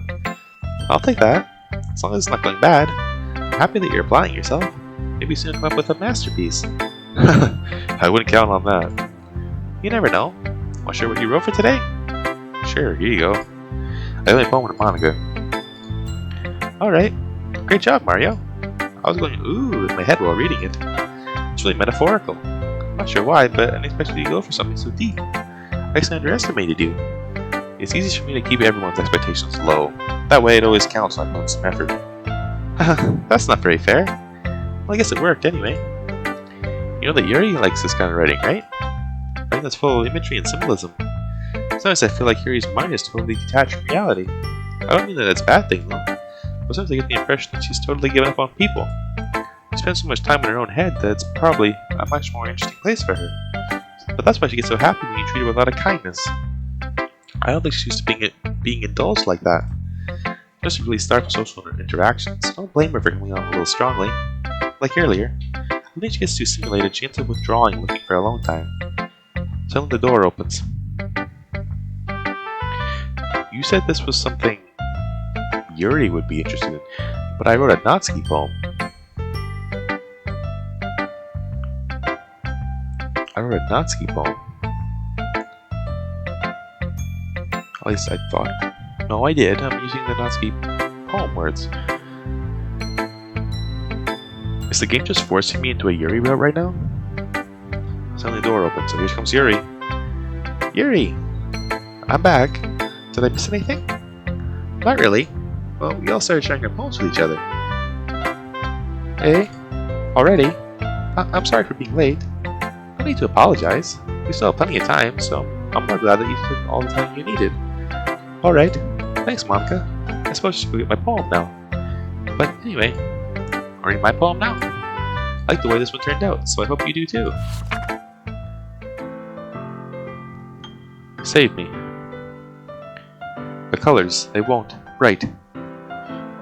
I'll take that. As long as it's not going bad. I'm happy that you're applying yourself. Maybe soon come up with a masterpiece. I wouldn't count on that. You never know. Want to share what you wrote for today? Sure, here you go. I only poem to Monika. Alright. Great job, Mario. I was going ooh in my head while reading it. It's really metaphorical. I'm not sure why, but I didn't expect you to go for something so deep. I guess I underestimated you. It's easy for me to keep everyone's expectations low. That way it always counts on putting some effort. That's not very fair. Well, I guess it worked anyway. You know that Yuri likes this kind of writing, right? Writing that's full of imagery and symbolism. Sometimes I feel like Yuri's mind is totally detached from reality. I don't mean that it's a bad thing, though. But sometimes I get the impression that she's totally given up on people. She spends so much time in her own head that it's probably a much more interesting place for her. But that's why she gets so happy when you treat her with a lot of kindness. I don't think she's used to being indulged like that. Just to really start with social interactions. I don't blame her for coming on a little strongly. Like earlier, I think she gets too stimulated, she ends up withdrawing, looking for alone time. Suddenly the door opens. You said this was something Yuri would be interested in, but I wrote a Natsuki poem. At least I thought. No, I did. I'm using the Natsuki poem words. Is the game just forcing me into a Yuri route right now? Suddenly the door opens, so here comes Yuri. Yuri! I'm back. Did I miss anything? Not really. Well, we all started sharing our poems with each other. Hey? Already? I'm sorry for being late. No need to apologize. We still have plenty of time, so I'm more glad that you took all the time you needed. Alright. Thanks, Monika. I suppose you should go get my poem now. But anyway, reading my poem now. I like the way this one turned out, so I hope you do too. Save me. The colors, they won't. Right.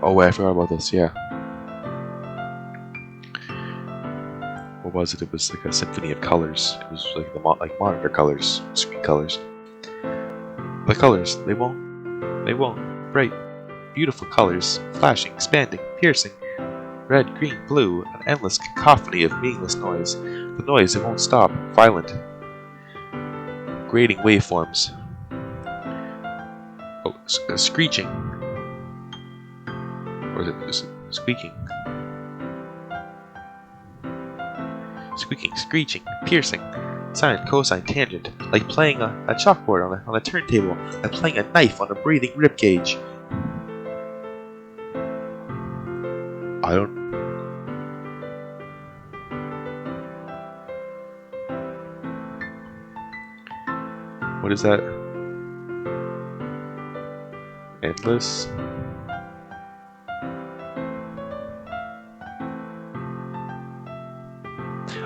Oh wait, I forgot about this, yeah. What was it? It was like a symphony of colors. It was like the monitor colors, screen colors. The colors, they won't. Right. beautiful colors, flashing, expanding, piercing, red, green, blue, an endless cacophony of meaningless noise. The noise that won't stop, violent, grating waveforms. Oh, screeching. Or is it squeaking? Squeaking, screeching, piercing, sine, cosine, tangent, like playing a chalkboard on a turntable, like playing a knife on a breathing ribcage. I don't... What is that? Endless?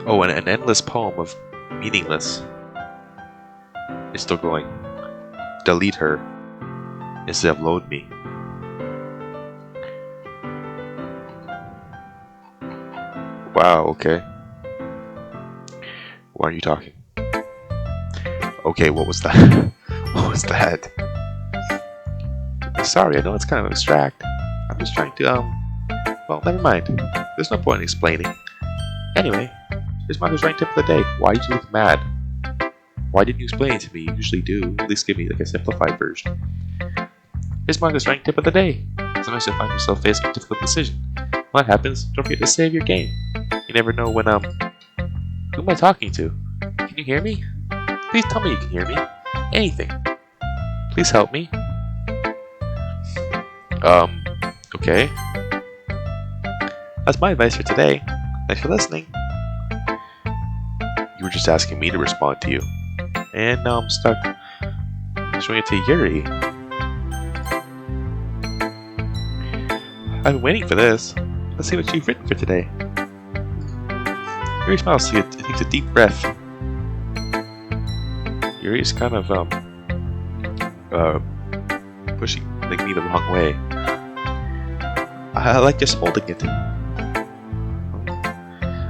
Oh, an endless poem of meaningless. It's still going. Delete her instead of load me. Wow, okay. Why are you talking? Okay, what was that? What was that? Sorry, I know it's kind of abstract. I'm just trying to, well, never mind. There's no point in explaining. Anyway, here's Marco's right tip of the day. Why did you look mad? Why didn't you explain it to me? You usually do. At least give me, like, a simplified version. Here's Marco's right tip of the day. Sometimes you'll find yourself facing a difficult decision. When that happens, don't forget to save your game. You never know when, who am I talking to? Can you hear me? Please tell me you can hear me. Anything. Please help me. Okay. That's my advice for today. Thanks for listening. You were just asking me to respond to you. And now I'm stuck showing it to Yuri. I've been waiting for this. Let's see what you've written for today. Yuri smiles to you and takes a deep breath. Yuri's kind of, pushing me the wrong way. I like just holding it.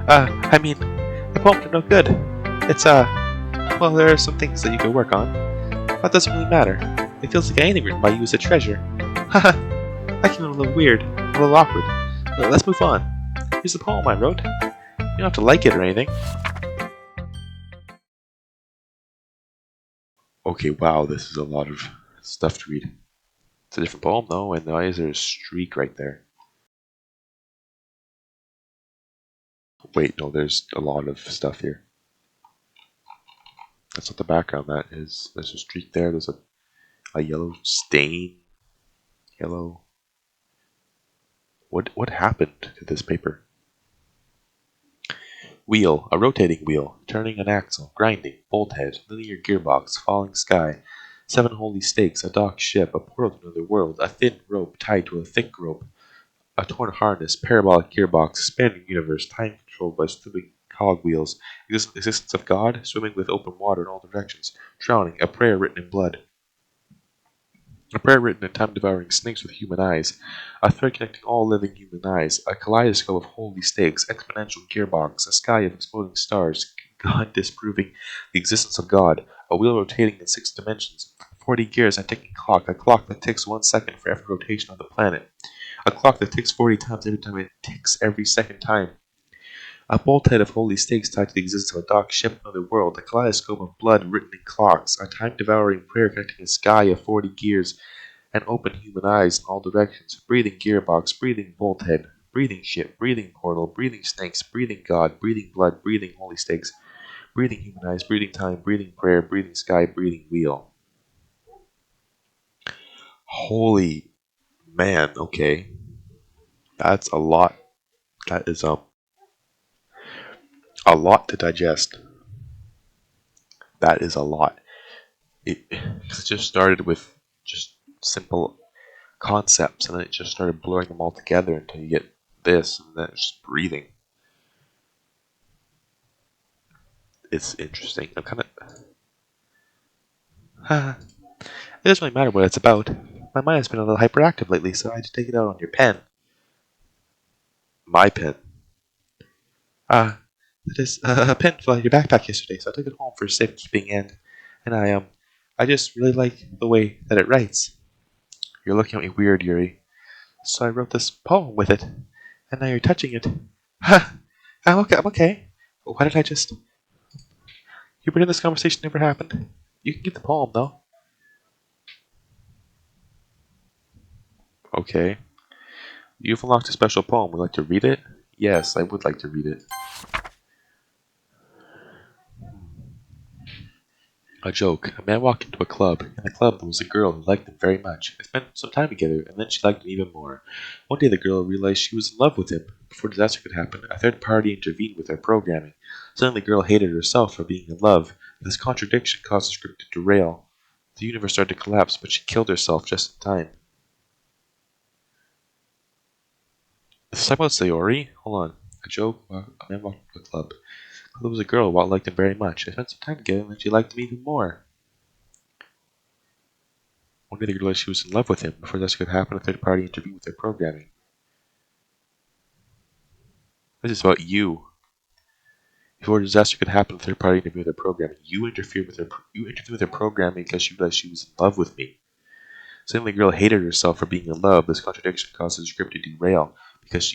I mean, the poems are no good. It's, well, there are some things that you could work on. That doesn't really matter. It feels like anything written by you is a treasure. Haha, that came a little weird, a little awkward. Let's move on. Here's the poem I wrote. You don't have to like it or anything. Okay, wow, this is a lot of stuff to read. It's a different poem though, and why is there a streak right there? Wait, no, there's a lot of stuff here. That's not the background, that is. There's a streak there, there's a yellow stain. Yellow. What happened to this paper? Wheel, a rotating wheel, turning an axle, grinding, bolt head, linear gearbox, falling sky, 7 holy stakes, a docked ship, a portal to another world, a thin rope tied to a thick rope, a torn harness, parabolic gearbox, expanding universe, time controlled by swimming cogwheels, existence of God, swimming with open water in all directions, drowning, a prayer written in blood. A prayer written in time-devouring snakes with human eyes, a thread connecting all living human eyes, a kaleidoscope of holy stakes, exponential gearbox, a sky of exploding stars, God disproving the existence of God, a wheel rotating in 6 dimensions, 40 gears and a ticking clock, a clock that ticks 1 second for every rotation of the planet, a clock that ticks 40 times every time it ticks every second time, a bolthead of holy stakes tied to the existence of a docked ship in another world, a kaleidoscope of blood written in clocks, a time-devouring prayer connecting a sky of 40 gears, and open human eyes in all directions, breathing gearbox, breathing bolthead, breathing ship, breathing portal, breathing snakes, breathing God, breathing blood, breathing holy stakes, breathing human eyes, breathing time, breathing prayer, breathing sky, breathing wheel. Holy man, okay. That's a lot. That is a lot to digest. That is a lot. It just started with just simple concepts, and then it just started blurring them all together until you get this, and then it's just breathing. It's interesting. I'm kind of... It doesn't really matter what it's about. My mind has been a little hyperactive lately, so I had to take it out on your pen. My pen. That is, a pen fell out of your backpack yesterday, so I took it home for safekeeping, and I just really like the way that it writes. You're looking at me weird, Yuri. So I wrote this poem with it, and now you're touching it. Ha! I'm okay. I'm okay. Why did I just? You pretend this conversation never happened. You can get the poem though. Okay. You've unlocked a special poem. Would you like to read it? Yes, I would like to read it. A joke. A man walked into a club. In the club there was a girl who liked him very much. They spent some time together, and then she liked him even more. One day the girl realized she was in love with him. Before disaster could happen, a third party intervened with their programming. Suddenly the girl hated herself for being in love. This contradiction caused the script to derail. The universe started to collapse, but she killed herself just in time. Is this about Sayori? Hold on. A joke. A man walked into a club. There was a girl who liked him very much. They spent some time together, and then she liked him even more. One day the girl realized she was in love with him. Before this could happen, a third party intervened with their programming. This is about you. Before a disaster could happen, a third party intervened with their programming. You interfered with their programming because she realized she was in love with me. Suddenly the girl hated herself for being in love. This contradiction caused the script to derail because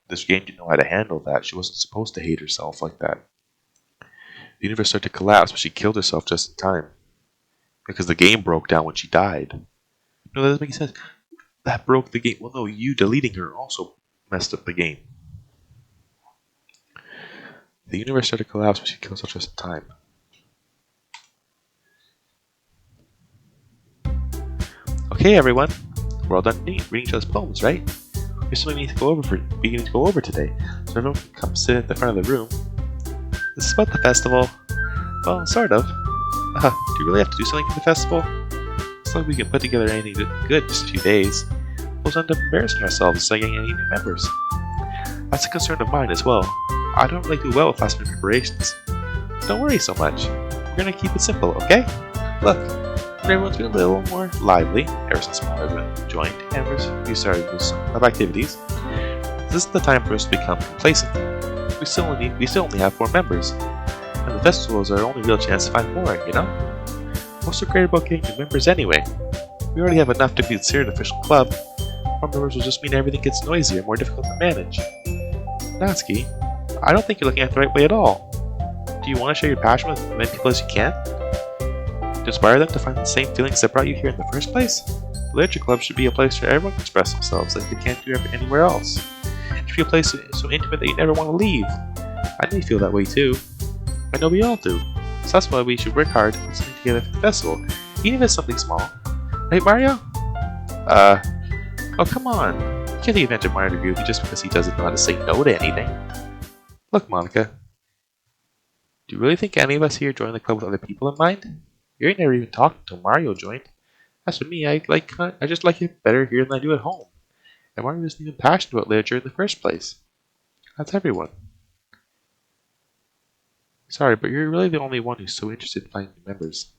this game didn't know how to handle that. She wasn't supposed to hate herself like that. The universe started to collapse, but she killed herself just in time. Because the game broke down when she died. No, that doesn't make sense. That broke the game. Well, no, you deleting her also messed up the game. The universe started to collapse, but she killed herself just in time. Okay, everyone. We're all done reading each other's poems, right? There's something we need to go over today. So everyone can come sit at the front of the room. This is about the festival. Well, sort of. Do you really have to do something for the festival? It's like we can put together anything good in just a few days. We'll end up embarrassing ourselves instead of getting any new members. That's a concern of mine as well. I don't really do well with last minute preparations. Don't worry so much. We're gonna keep it simple, okay? Look, everyone's been a little more lively ever since Monika joined, and we started with some activities. This is the time for us to become complacent. We still only have 4 members, and the festival is our only real chance to find more, you know? What's so great about getting new members anyway? We already have enough to be considered an official club. More members will just mean everything gets noisier and more difficult to manage. Natsuki, I don't think you're looking at it the right way at all. Do you want to share your passion with as many people as you can? To inspire them to find the same feelings that brought you here in the first place? The Literature Club should be a place for everyone to express themselves like they can't do anywhere else. It should be a place so intimate that you never want to leave. I know you feel that way too. I know we all do. So that's why we should work hard to put something together for the festival, even if it's something small. Right, Mario? Oh come on. You can't take advantage of Mario to agree with you just because he doesn't know how to say no to anything. Look, Monika. Do you really think any of us here joined the club with other people in mind? You ain't never even talked until Mario joined. As for me, I just like it better here than I do at home. And Mario isn't even passionate about literature in the first place. That's everyone. Sorry, but you're really the only one who's so interested in finding new members.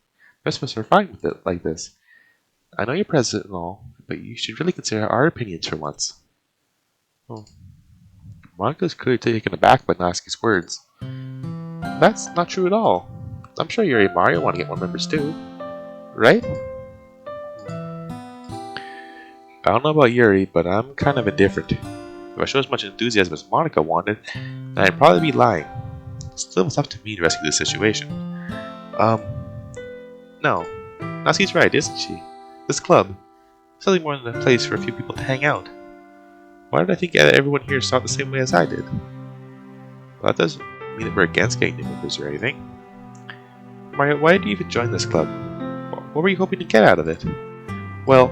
The rest of us are fine with it like this. I know you're president and all, but you should really consider our opinions for once. Oh. Monika's clearly taken aback by Natsuki's words. That's not true at all. I'm sure Yuri and Mario want to get more members too. Right? I don't know about Yuri, but I'm kind of indifferent. If I show as much enthusiasm as Monika wanted, then I'd probably be lying. Still, it's up to me to rescue this situation. No. Natsuki's right, isn't she? This club is something more than a place for a few people to hang out. Why did I think everyone here saw it the same way as I did? Well, that doesn't mean that we're against getting new members or anything. Mario, why did you even join this club? What were you hoping to get out of it? Well,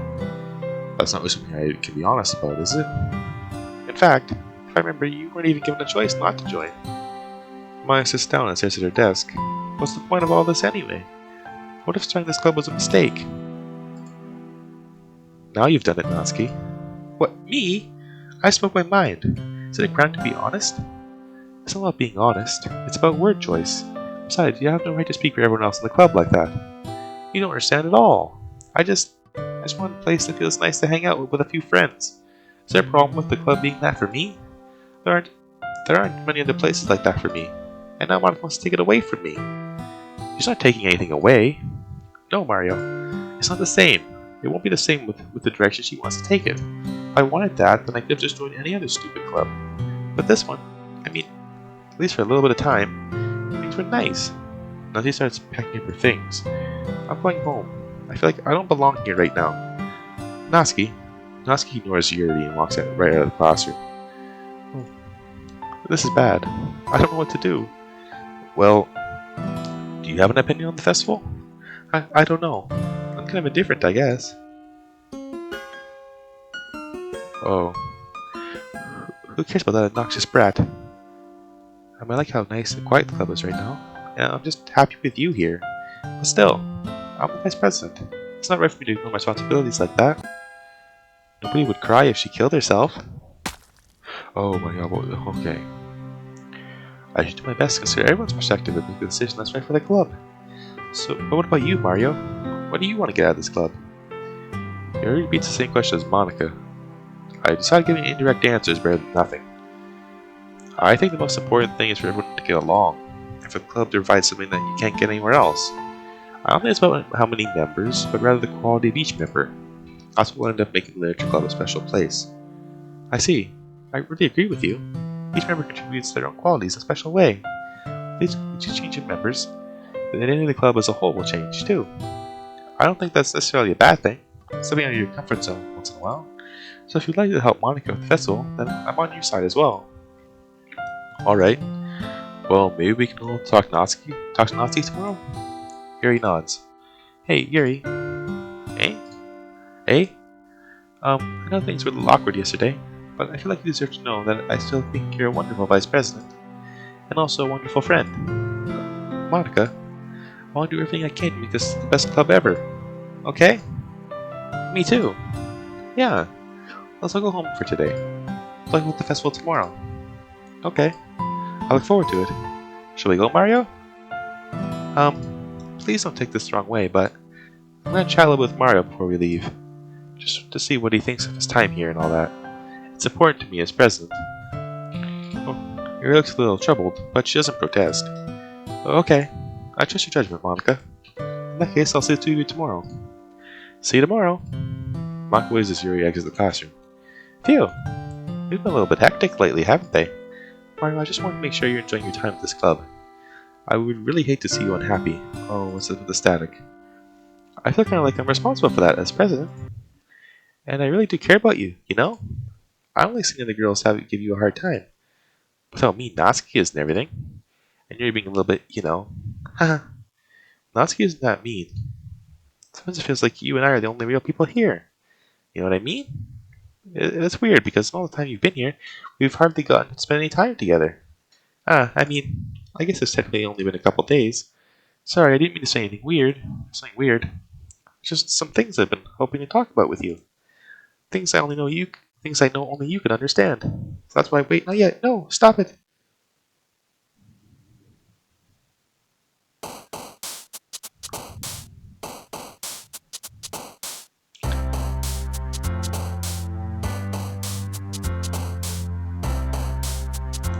that's not something I can be honest about, is it? In fact, if I remember, you weren't even given a choice not to join. Maya sits down and stares at her desk. What's the point of all this anyway? What if starting this club was a mistake? Now you've done it, Natsuki. What, me? I spoke my mind. Is it a crime to be honest? It's not about being honest. It's about word choice. Besides, you have no right to speak for everyone else in the club like that. You don't understand at all. I just want a place that feels nice to hang out with a few friends. Is there a problem with the club being that for me? There aren't many other places like that for me. And now Monika wants to take it away from me. She's not taking anything away. No, Mario. It's not the same. It won't be the same with the direction she wants to take it. I wanted that, then I could have just joined any other stupid club. But this one, I mean, at least for a little bit of time, things were nice. Now she starts packing up her things. I'm going home. I feel like I don't belong here right now. Natsuki ignores Yuri and walks right out of the classroom. Oh, this is bad. I don't know what to do. Well, do you have an opinion on the festival? I don't know. I'm kind of indifferent, I guess. Oh. Who cares about that obnoxious brat? I mean, I like how nice and quiet the club is right now. And I'm just happy with you here. But still, I'm the vice president. It's not right for me to ignore my responsibilities like that. Nobody would cry if she killed herself. Oh my god, okay. I should do my best to consider everyone's perspective and make the decision that's right for the club. So, but what about you, Mario? What do you want to get out of this club? Yuri repeats the same question as Monika. I decided giving indirect answers better than nothing. I think the most important thing is for everyone to get along, and for the club to provide something that you can't get anywhere else. I don't think it's about how many members, but rather the quality of each member. That's what will end up making the literature club a special place. I see. I really agree with you. Each member contributes their own qualities in a special way. Each change in members, the identity of the club as a whole will change too. I don't think that's necessarily a bad thing. Stepping out of your comfort zone once in a while. So if you'd like to help Monika with the festival, then I'm on your side as well. Alright. Well, maybe we can all talk to Natsuki tomorrow? Yuri nods. Hey, Yuri. Hey? Hey? I know things were a little awkward yesterday, but I feel like you deserve to know that I still think you're a wonderful vice president. And also a wonderful friend. Monika, I want to do everything I can to make this the best club ever. Okay? Me too. Yeah. Let's all go home for today. Play with the festival tomorrow. Okay. I look forward to it. Shall we go, Mario? Please don't take this the wrong way, but I'm gonna chat a little with Mario before we leave. Just to see what he thinks of his time here and all that. It's important to me as president. Oh, Yuri looks a little troubled, but she doesn't protest. Okay. I trust your judgment, Monika. In that case, I'll see you tomorrow. See you tomorrow. Monika waves as Yuri exits the classroom. Phew! They've been a little bit hectic lately, haven't they? Mario, I just want to make sure you're enjoying your time at this club. I would really hate to see you unhappy. Oh, what's up with the static? I feel kind of like I'm responsible for that as president. And I really do care about you, you know? I don't like seeing other girls give you a hard time. Without me, Natsuki isn't everything. And you're being a little bit, you know. Haha. Natsuki isn't that mean. Sometimes it feels like you and I are the only real people here. You know what I mean? It's weird because all the time you've been here, we've hardly gotten to spend any time together. I mean, I guess it's technically only been a couple days. Sorry, I didn't mean to say anything weird. Something weird. Just some things I've been hoping to talk about with you. Things I know only you can understand. So that's why. Wait, not yet. No, stop it.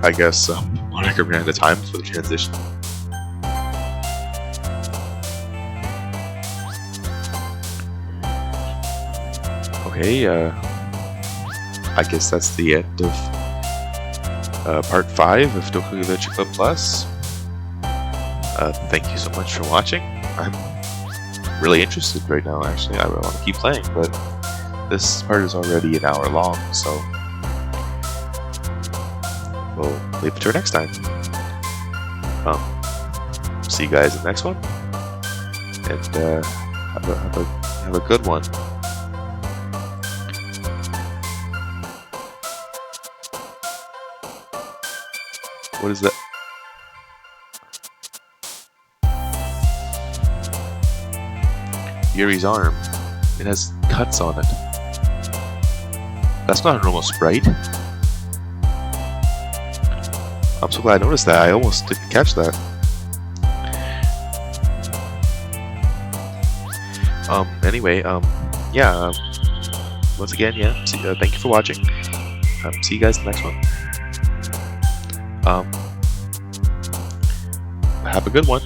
I guess Monika ran out of time for the transition. Okay, I guess that's the end of part 5 of Doki Doki Club Plus. Thank you so much for watching. I'm really interested right now, actually. I want to keep playing, but this part is already an hour long, so we'll leave it to next time. See you guys in the next one, and have a good one. What is that? Yuri's arm. It has cuts on it. That's not a normal sprite. I'm so glad I noticed that. I almost didn't catch that. Anyway, yeah. Once again, yeah. Thank you for watching. See you guys in the next one. Have a good one.